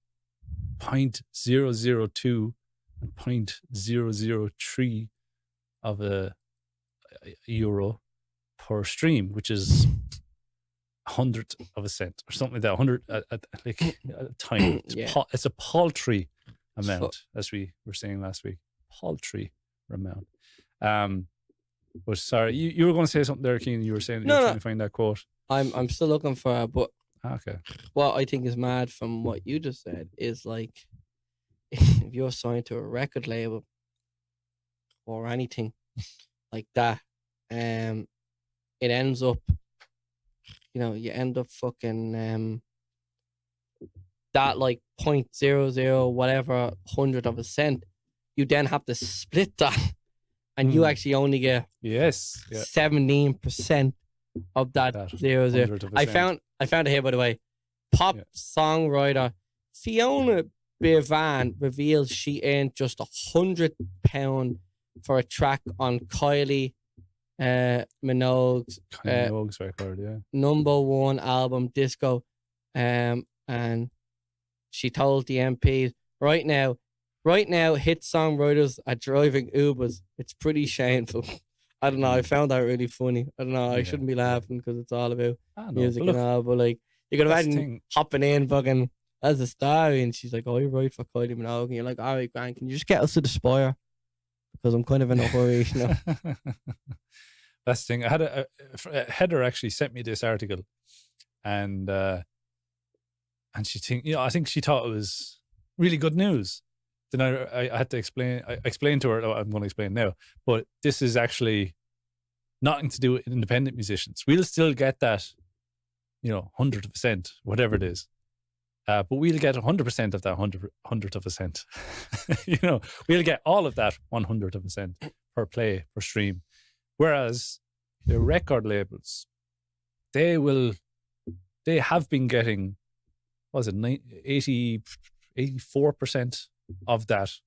0.002 and 0.003 of a euro per stream, which is 100th of a cent or something like that. 100 like a tiny. It's a paltry amount, as we were saying last week. Paltry amount. But sorry, you were going to say something there, Kenan. You were saying that you were trying to find that quote. I'm still looking for it, but okay. What I think is mad from what you just said is like, if you're signed to a record label or anything like that, it ends up, you end up fucking that like 0.00 whatever 100th of a cent. You then have to split that, and you actually only get 17% of that 00. I found it here, by the way. Pop songwriter Fiona Bevan reveals she earned just £100 for a track on Kylie Minogue's record, #1 album, Disco. And she told the MPs, right now, hit songwriters are driving Ubers. It's pretty shameful. I don't know. I found that really funny. I don't know. I shouldn't be laughing because it's all about music and all. But like, you can imagine hopping in fucking as a star, and she's like, "Oh, you're right for Kylie Minogue." And you're like, "All right, Grant, can you just get us to the Spire? Because I'm kind of in a hurry, That's the thing. I had a Heather actually sent me this article, and she I think she thought it was really good news. Then I had to explain. I explained to her. I'm going to explain now. But this is actually nothing to do with independent musicians. We'll still get that, 100%, whatever it is. But we'll get 100% of that 100th of a cent. We'll get all of that 100th of a cent per play, per stream. Whereas the record labels, they have been getting, 84% of that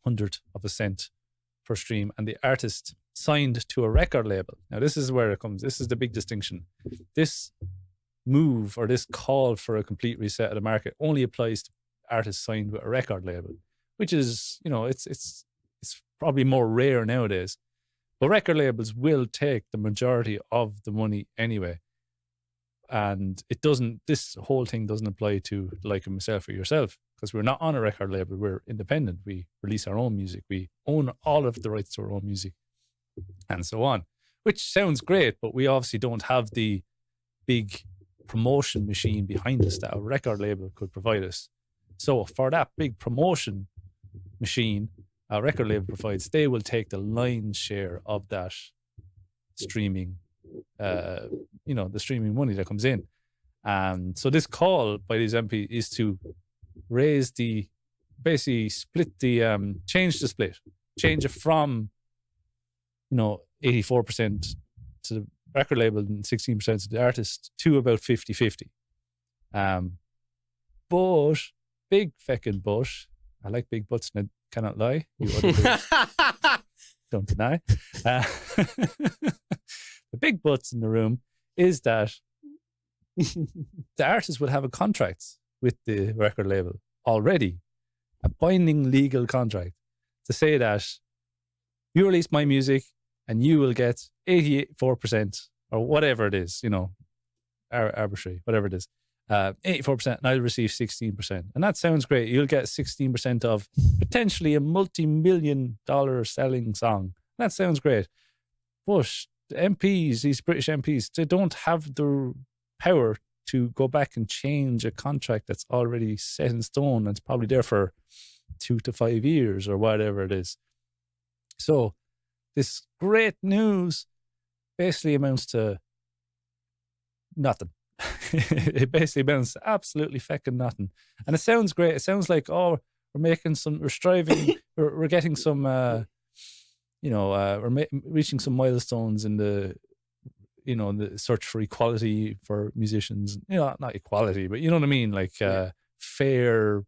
100th of a cent per stream, and the artist signed to a record label. Now, this is where it comes. This is the big distinction. This move or this call for a complete reset of the market only applies to artists signed with a record label, which is, it's probably more rare nowadays. But record labels will take the majority of the money anyway. And this whole thing doesn't apply to like myself or yourself, because we're not on a record label. We're independent. We release our own music. We own all of the rights to our own music and so on, which sounds great, but we obviously don't have the big promotion machine behind us that a record label could provide us. So for that big promotion machine a record label provides, they will take the lion's share of that streaming the streaming money that comes in. And so this call by these MPs is to change the split, change it from 84% to the record label and 16% to the artist to about 50-50. But big fucking but, I like big butts and I cannot lie. You don't deny. The big butts in the room is that the artist would have a contract with the record label already, a binding legal contract to say that you release my music and you will get 84% or whatever it is, arbitrary, whatever it is, 84%, and I'll receive 16%. And that sounds great. You'll get 16% of potentially a multi-million-dollar selling song. That sounds great. But the MPs, these British MPs, they don't have the power to go back and change a contract that's already set in stone. It's probably there for 2 to 5 years or whatever it is. So this great news basically amounts to nothing. It basically amounts to absolutely fucking nothing. And it sounds great. It sounds like, we're getting some, we're reaching some milestones in the, the search for equality for musicians. Not equality, but you know what I mean? Like fair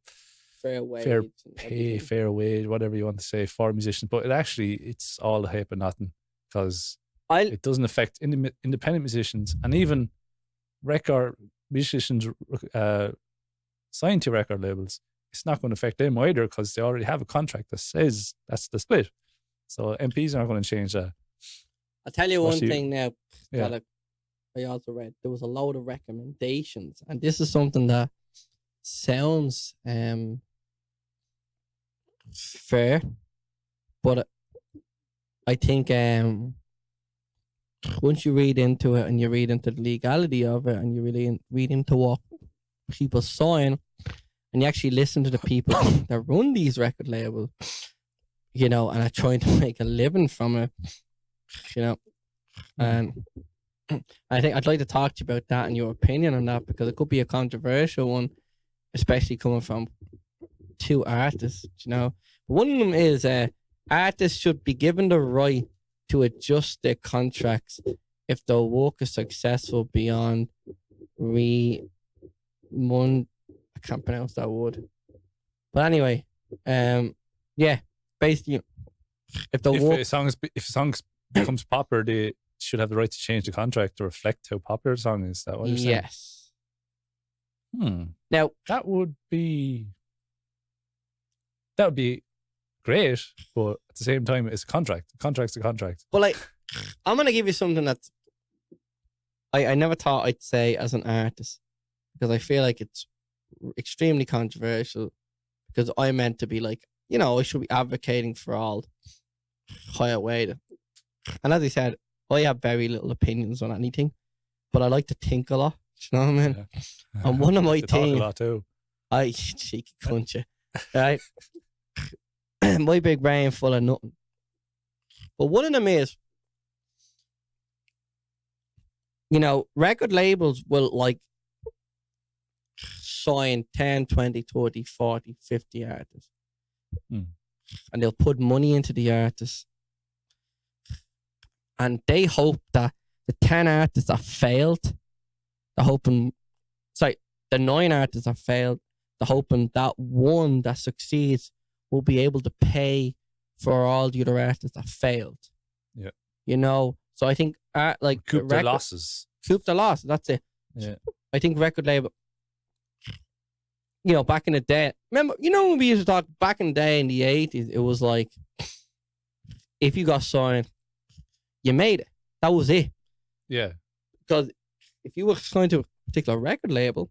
pay, fair wage, whatever you want to say for musicians. But it's all a heap of nothing, because it doesn't affect independent musicians, and even record musicians signed to record labels. it's not going to affect them either because they already have a contract that says that's the split. So MPs are not going to change that. I'll tell you one thing now Yeah. that I also read. There was a load of recommendations, and this is something that sounds fair, but I think once you read into it and you read into the legality of it and you really read into what people sign and you actually listen to the people that run these record labels, you know, and are trying to make a living from it, you know, and I think I'd like to talk to you about that and your opinion on that, because it could be a controversial one, especially coming from two artists, you know. One of them is artists should be given the right to adjust their contracts if the work is successful beyond I can't pronounce that word. But anyway, yeah, basically, if a song becomes popular, they should have the right to change the contract to reflect how popular the song is. Is that what you're saying? Yes. Now that would be great, but at the same time, it's a contract. A contract's a contract. But like, I'm gonna give you something that's I never thought I'd say as an artist, because I feel like it's extremely controversial, because I meant to be like, you know, I should be advocating for all higher wage. And as I said, I have very little opinions on anything, but I like to think a lot. You know what I mean? Yeah. And one of my Talk things, a lot too. I cheeky cunt you, right? My big brain full of nothing. But one of them is, you know, record labels will like sign 10, 20, 30, 40, 50 artists. And they'll put money into the artists. And they hope that the 10 artists that failed, the 9 artists that failed, they're hoping that one that succeeds will be able to pay for all the other artists that failed. Yeah. You know, so I think like Coop the losses. Coop the loss, that's it. Yeah. I think record label, you know, back in the day, remember, you know, when we used to talk back in the day in the 80s, it was like, if you got signed, you made it. That was it. Yeah. Because if you were signed to a particular record label,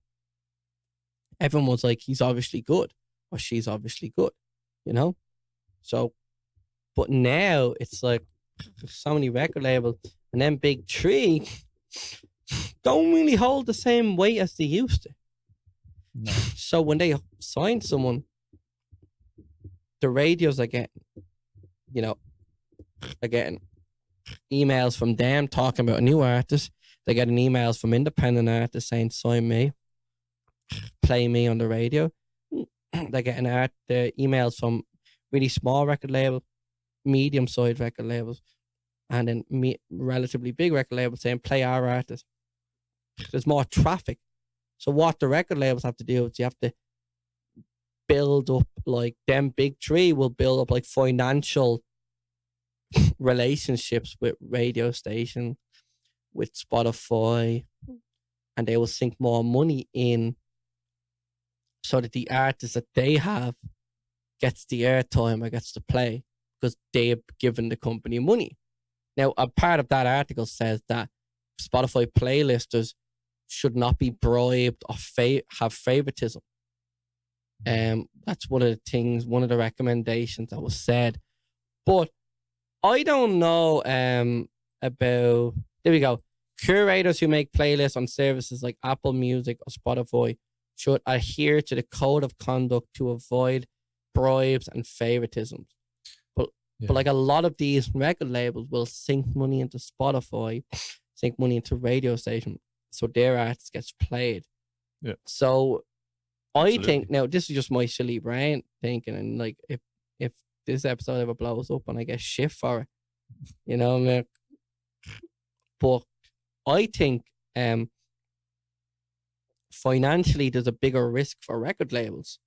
everyone was like, he's obviously good or she's obviously good, you know? So, but now it's like so many record labels, and then big three don't really hold the same weight as they used to. No. So when they sign someone, the radios are getting, you know, are getting emails from them talking about a new artist. They're getting emails from independent artists saying, sign me, play me on the radio. They're getting emails from really small record labels, medium-sized record labels, and then relatively big record labels saying, play our artist. There's more traffic. So what the record labels have to do is you have to build up, like, them big three will build up like financial relationships with radio station, with Spotify, and they will sink more money in so that the artist that they have gets the airtime or gets to play because they've given the company money. Now, a part of that article says that Spotify playlisters should not be bribed or have favoritism. That's one of the things, one of the recommendations that was said. But I don't know about, there we go. Curators who make playlists on services like Apple Music or Spotify should adhere to the code of conduct to avoid bribes and favoritisms. But like a lot of these record labels will sink money into Spotify, sink money into radio station, so their artist gets played. Yeah. So Absolutely. I think, now this is just my silly brain thinking, and like if this episode ever blows up and I get shit for it, you know, I mean, but I think financially there's a bigger risk for record labels.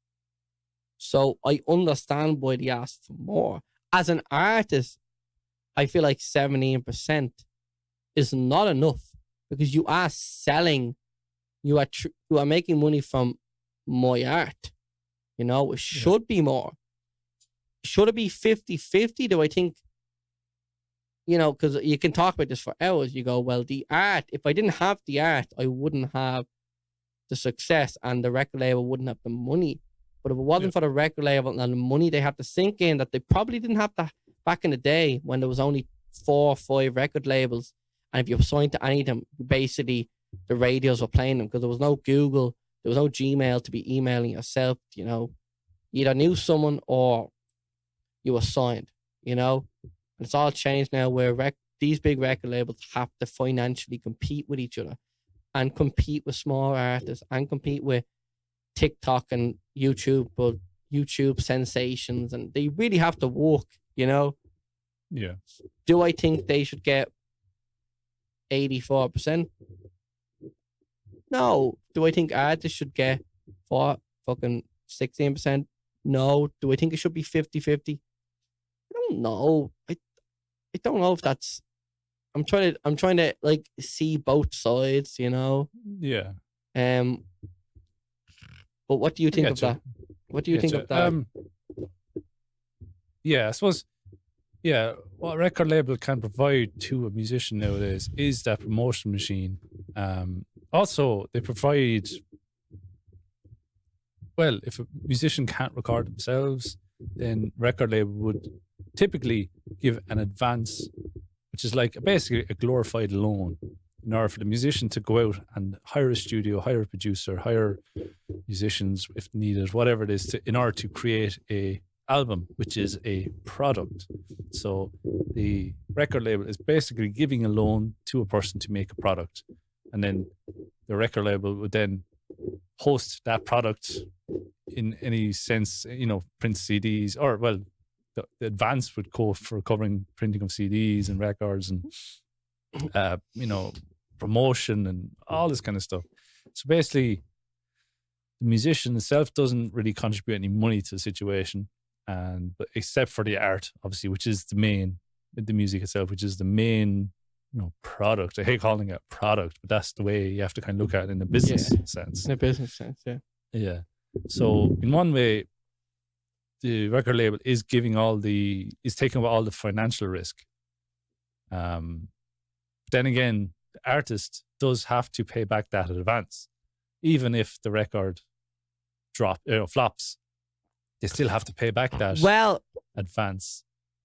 So I understand why they ask for more. As an artist, I feel like 17% is not enough, because you are selling, you are making money from my art. You know, it should be more. Should it be 50-50? Do I think, you know, because you can talk about this for hours. You go, well, the art, if I didn't have the art, I wouldn't have the success and the record label wouldn't have the money. But if it wasn't for the record label and the money they have to sink in, that they probably didn't have that back in the day when there was only 4 or 5 record labels. And if you were signed to any of them, basically the radios were playing them because there was no Google, there was no Gmail to be emailing yourself, you know. You either knew someone or you were signed, you know. And it's all changed now where these big record labels have to financially compete with each other and compete with small artists and compete with TikTok and YouTube, but YouTube sensations, and they really have to work, you know. Yeah. Do I think they should get 84%? No. Do I think artists should get fucking 16%? No. Do I think it should be 50-50? I don't know. I don't know if that's. I'm trying to like see both sides, you know. Yeah. But what do you think of that? What do you think of that? Yeah, I suppose. Yeah, what a record label can provide to a musician nowadays is that promotion machine. Also, they provide. Well, if a musician can't record themselves, then record label would typically give an advance, which is like basically a glorified loan, in order for the musician to go out and hire a studio, hire a producer, hire musicians if needed, whatever it is, in order to create a album, which is a product. So the record label is basically giving a loan to a person to make a product, and then the record label would then host that product in any sense, you know, print CDs, or well, the advance would go for covering printing of CDs and records and you know, promotion and all this kind of stuff. So basically, the musician himself doesn't really contribute any money to the situation, but except for the art, obviously, which is the music itself, which is the main, you know, product. I hate calling it a product, but that's the way you have to kind of look at it in a business sense. In a business sense, yeah. Yeah. So in one way, the record label is taking all the financial risk. Then again, the artist does have to pay back that in advance, even if the record flops. They still have to pay back that advance.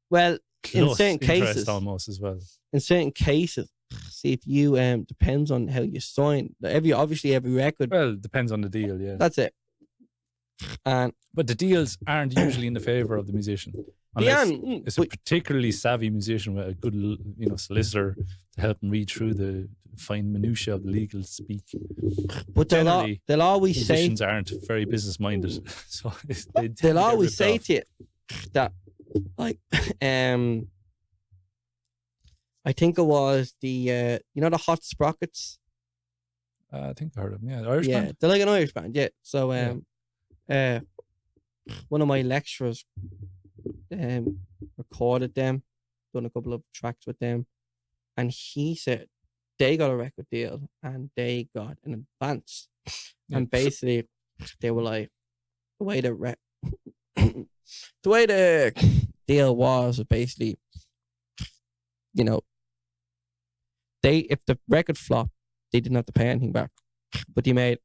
Well, in certain cases, almost as well. In certain cases, see if you depends on how you sign. Every record. Well, it depends on the deal. Yeah, that's it. But the deals aren't usually in the favor of the musician. Unless it's a particularly savvy musician with a good, you know, solicitor to help them read through the fine minutiae of the legal speak. But they'll always say musicians aren't very business minded, so they'll always say to you that, like, I think it was the you know, the Hot Sprockets. I think I heard of them. Yeah, Irish band. They're like an Irish band. Yeah, so one of my lecturers recorded them, done a couple of tracks with them, and he said they got a record deal and they got an advance. And basically they were like, the way the deal was basically, you know, if the record flopped, they didn't have to pay anything back, but they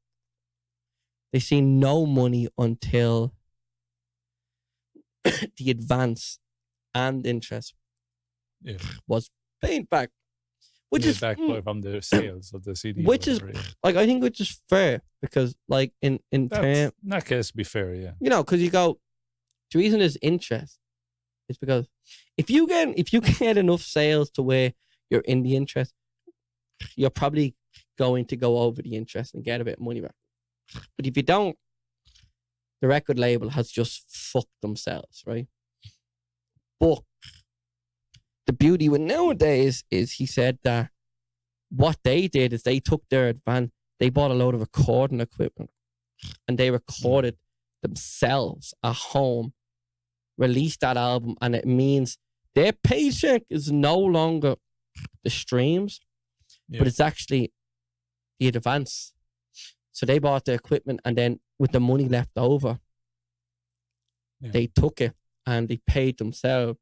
see no money until the advance and interest was paid back, which is back from the sales of the CD. Which is like, I think which is fair, because like in that case, be fair, yeah. You know, because you go, the reason there's interest is because if you get enough sales to where you're in the interest, you're probably going to go over the interest and get a bit of money back. But if you don't, the record label has just fucked themselves, right? But the beauty with nowadays is, he said that what they did is they took their advance, they bought a load of recording equipment and they recorded themselves at home, released that album, and it means their paycheck is no longer the streams, but it's actually the advance. So they bought the equipment, and then with the money left over, Yeah. they took it and they paid themselves.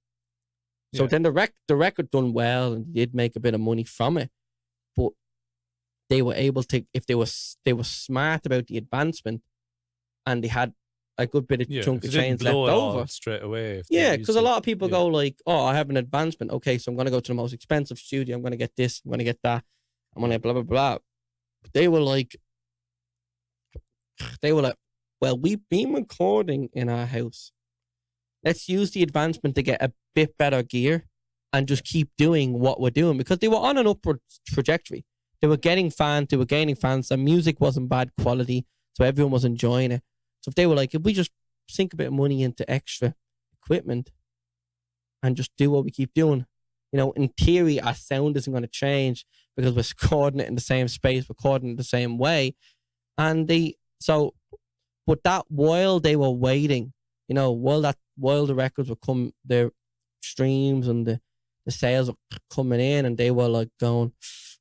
So Yeah. then the record done well and they did make a bit of money from it, but they were able to, if they were smart about the advancement, and they had a good bit of chunk of change left over straight away. Yeah, because a lot of people go like, "Oh, I have an advancement. Okay, so I'm going to go to the most expensive studio. I'm going to get this. I'm going to get that. I'm going to blah blah blah." But they were like, "Well, we've been recording in our house. Let's use the advancement to get a bit better gear and just keep doing what we're doing," because they were on an upward trajectory. They were getting fans. They were gaining fans. The music wasn't bad quality, so everyone was enjoying it. So if they were like, if we just sink a bit of money into extra equipment and just do what we keep doing, in theory, our sound isn't going to change because we're recording it in the same space, recording it the same way. But that while they were waiting, while the records were coming, their streams and the sales were coming in, and they were like going,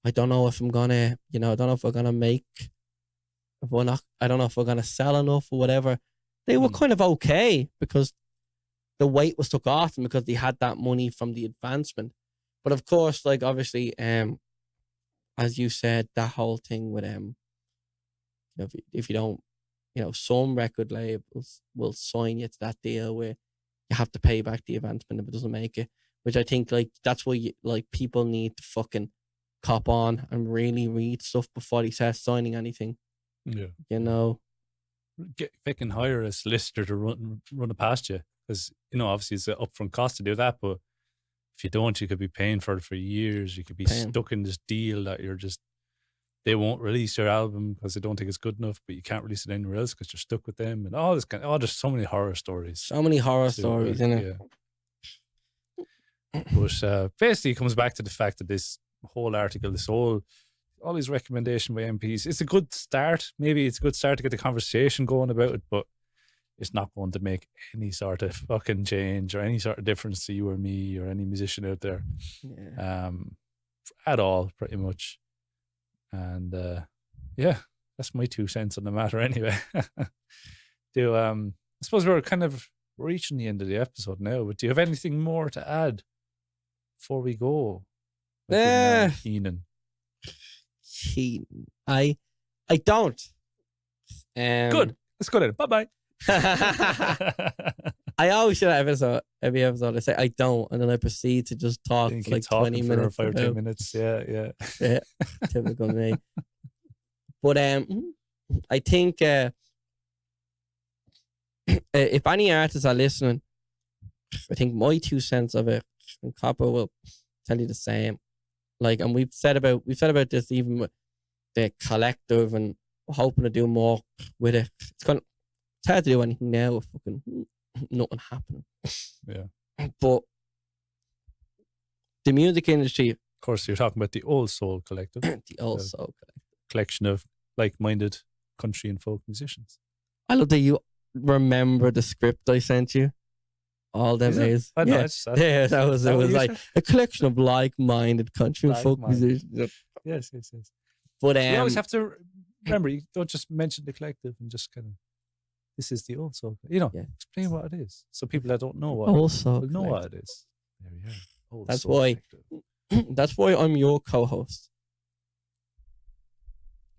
I don't know if I'm gonna, I don't know if we're gonna make, I don't know if we're gonna sell enough or whatever. They were kind of okay because the weight was took off them because they had that money from the advancement. But of course, like obviously, as you said, that whole thing with if you don't, some record labels will sign you to that deal where you have to pay back the advancement if it doesn't make it. Which I think like that's why people need to fucking cop on and really read stuff before they start signing anything. Yeah. They can hire a solicitor to run it past you because, obviously it's an upfront cost to do that. But if you don't, you could be paying for it for years. You could be stuck in this deal that they won't release your album because they don't think it's good enough, but you can't release it anywhere else because you're stuck with them. And all this there's so many horror stories. So many horror stories, isn't it? Yeah. But basically it comes back to the fact that this whole article, all these recommendations by MPs, it's a good start. Maybe it's a good start to get the conversation going about it, but it's not going to make any sort of fucking change or any sort of difference to you or me or any musician out there. Yeah. At all, pretty much. And yeah, that's my 2 cents on the matter anyway. I suppose we're kind of reaching the end of the episode now, but do you have anything more to add before we go? Kenan. I don't. Good. Let's go then. Bye-bye. I always should have every episode I say I don't, and then I proceed to just talk for like 20 minutes. 5 or 10 minutes. Yeah. Yeah. Typical me. But I think if any artists are listening, I think my 2 cents of it, and Copper will tell you the same. Like, and we've said about this even with the collective, and we're hoping to do more with it. It's hard to do anything now with fucking nothing happening. Yeah. But the music industry, of course, you're talking about the Old Soul Collective. The Old Soul Collective. Collection of like-minded country and folk musicians. I love that you remember the script I sent you. All them days. I know, yeah, it was like a collection of like-minded country and folk musicians. Yes. But you always have to remember, you don't just mention the collective and just kind of, this is the Old Soul. Explain what it is. So people that don't know what Old Soul will know what it is. There we are. Old that's Soul why Collective. That's why I'm your co-host.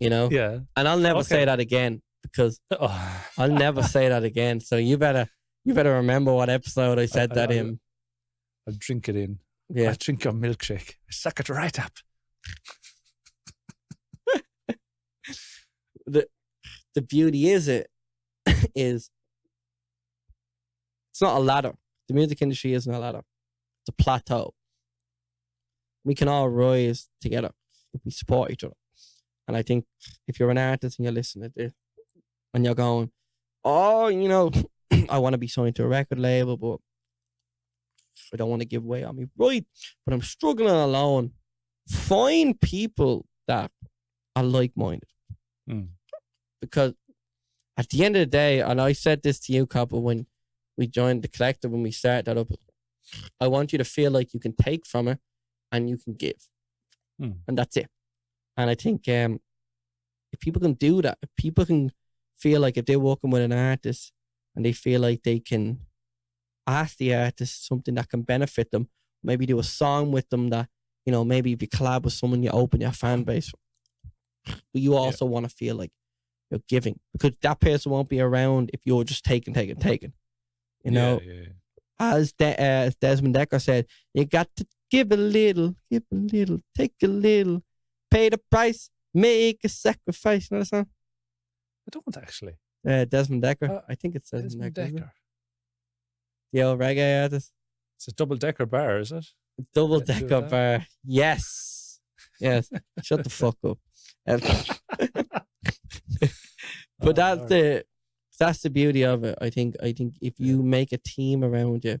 Yeah. And I'll never say that again because I'll never say that again. So you better remember what episode I said that in. I'll drink it in. Yeah. I'll drink your milkshake. I suck it right up. The beauty is it's not a ladder. The music industry isn't a ladder. It's a plateau. We can all rise together if we support each other. And I think if you're an artist and you're listening to this and you're going, I want to be signed to a record label, but I don't want to give away on me. Right. But I'm struggling alone. Find people that are like-minded. Because at the end of the day, and I said this to you, Copper, when we joined the collective, when we started that up, I want you to feel like you can take from it and you can give. And that's it. And I think if people can do that, if people can feel like if they're working with an artist and they feel like they can ask the artist something that can benefit them. Maybe do a song with them that, you know, maybe if you collab with someone, you open your fan base. But you also want to feel like you're giving, because that person won't be around if you're just taking. You know, as Desmond Decker said, you got to give a little, take a little, pay the price, make a sacrifice. You know the song? I don't actually. Desmond Decker. I think it's Desmond Decker. The old reggae artist. It's a double-decker bar, is it? Double-decker bar. Yes. Yes. Shut the fuck up. But that's the beauty of it. I think if you make a team around you,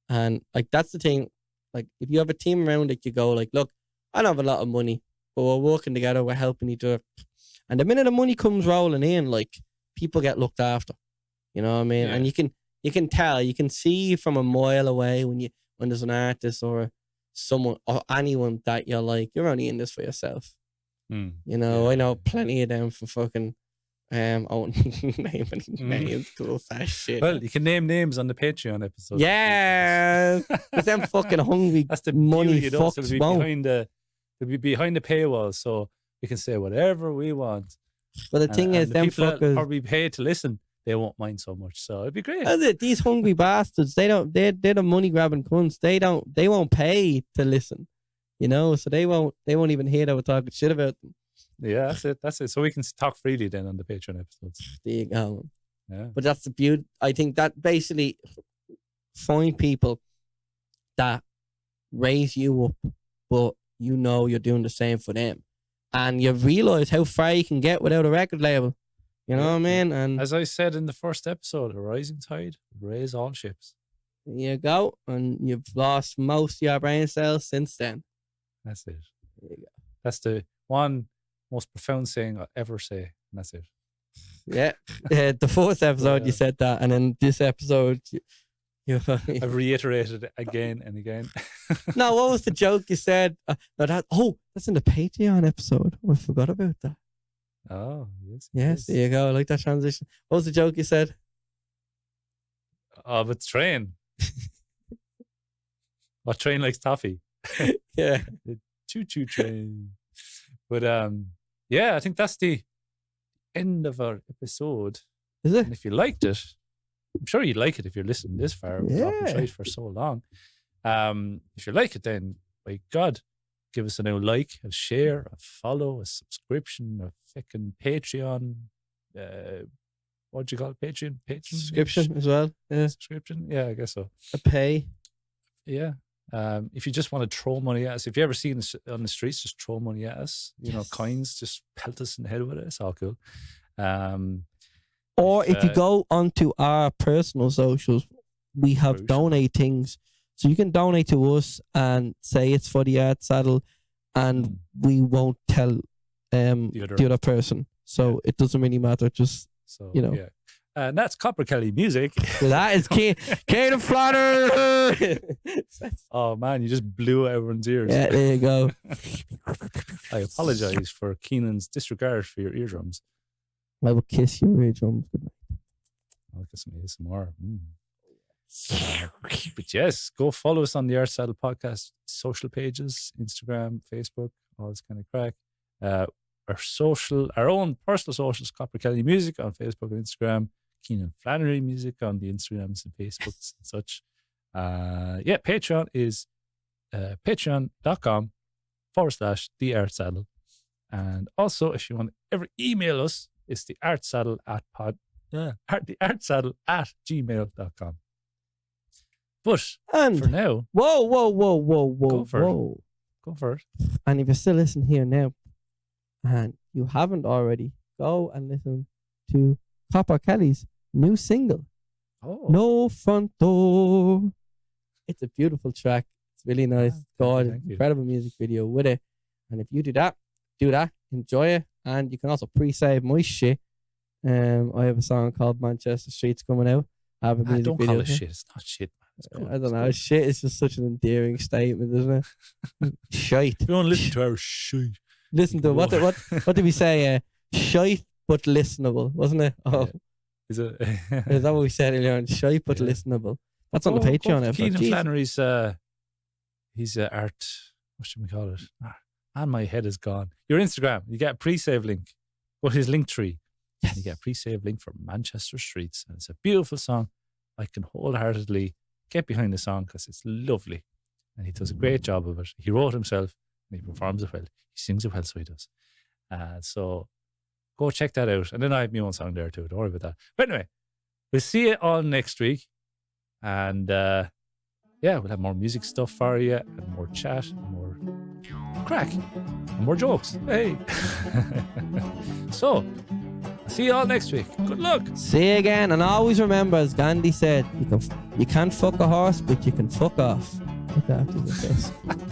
and like that's the thing, like if you have a team around it, you go like, look, I don't have a lot of money, but we're working together, we're helping each other. And the minute the money comes rolling in, like people get looked after. You know what I mean? Yeah. And you can tell, you can see from a mile away when there's an artist or someone or anyone that you're like, you're only in this for yourself. You know, I know plenty of them from fucking I won't name any names because that shit. Well, you can name names on the Patreon episode. Yeah, because them fucking hungry that's the money beauty, fucks so won't. They'll be behind the paywall, so we can say whatever we want. But the thing is, them people that fuckers probably pay to listen, they won't mind so much. So it'd be great. That's it. These hungry bastards, they're the money grabbing cunts. They won't pay to listen. You know, so they won't even hear that we're talking shit about them. Yeah, that's it. So we can talk freely then on the Patreon episodes. There you go. Yeah. But that's the beauty. I think that basically find people that raise you up, but you know you're doing the same for them. And you realize how far you can get without a record label. You know what I mean? And as I said in the first episode, a rising tide raise all ships. There you go. And you've lost most of your brain cells since then. That's it. There you go. That's the one most profound saying I'll ever say. And that's it. Yeah. The fourth episode you said that, and then this episode I've reiterated it again and again. No, what was the joke you said? That's in the Patreon episode. I forgot about that. Oh, yes. Yes, there you go. I like that transition. What was the joke you said? Oh, but train. What train likes toffee? Yeah. The choo-choo train. But yeah, I think that's the end of our episode. Is it? And if you liked it, I'm sure you'd like it if you're listening this far. We're talking shite for so long. If you like it, then by God, give us a new like, a share, a follow, a subscription, a fucking Patreon. What do you call it? Patreon Subscription as well. Yeah. Subscription. Yeah, I guess so. A pay. Yeah. If you just want to throw money at us, if you ever see us on the streets, just throw money at us. You know, coins, just pelt us in the head with it. It's all cool. Or if you go onto our personal socials, we have donate things. So you can donate to us and say it's for the Art Saddle, and we won't tell the other person. So it doesn't really matter. Just, you know. Yeah. And that's Copper Kelly music. So that is Kenan Flatter. Oh man, you just blew everyone's ears. Yeah, there you go. I apologize for Kenan's disregard for your eardrums. I will kiss your eardrums. Good night. I'll get some ASMR. But yes, go follow us on the Art Saddle Podcast social pages, Instagram, Facebook, all this kind of crack. Our own personal socials, Copper Kelly Music on Facebook and Instagram, Kenan Flannery Music on the Instagrams and Facebooks and such. Patreon is patreon.com/The Art Saddle. And also, if you want to ever email us, it's the artsaddle at gmail.com. But for now, whoa. Go for it. And if you're still listening here now, and you haven't already, go and listen to Copper Kelly's new single, No Front Door. It's a beautiful track. It's really nice. God, incredible music video with it. And if you do that, enjoy it. And you can also pre-save my shit. I have a song called Manchester Street's coming out. I have a music don't video. call it shit. It's not shit, man. It's good. I don't know. Shit is just such an endearing statement, isn't it? Shite. If you want to listen to our shit. Listen to what did we say? Shite but listenable, wasn't it? Oh, is it? is that what we said earlier on? Shite but listenable. That's on the Patreon. Kenan Flannery's he's art. What should we call it? And my head is gone. Your Instagram, you get a pre-save link. Go to his link tree. Yes. And you get a pre-save link for Manchester Streets. And it's a beautiful song. I can wholeheartedly get behind the song because it's lovely. And he does a great job of it. He wrote himself and he performs it well. He sings it well, so he does. So go check that out. And then I have my own song there too. Don't worry about that. But anyway, we'll see you all next week. And we'll have more music stuff for you and more chat and more crack and more jokes. Hey. So, see you all next week. Good luck. See you again. And always remember, as Gandhi said, you can't fuck a horse, but you can fuck off. Look after yourself.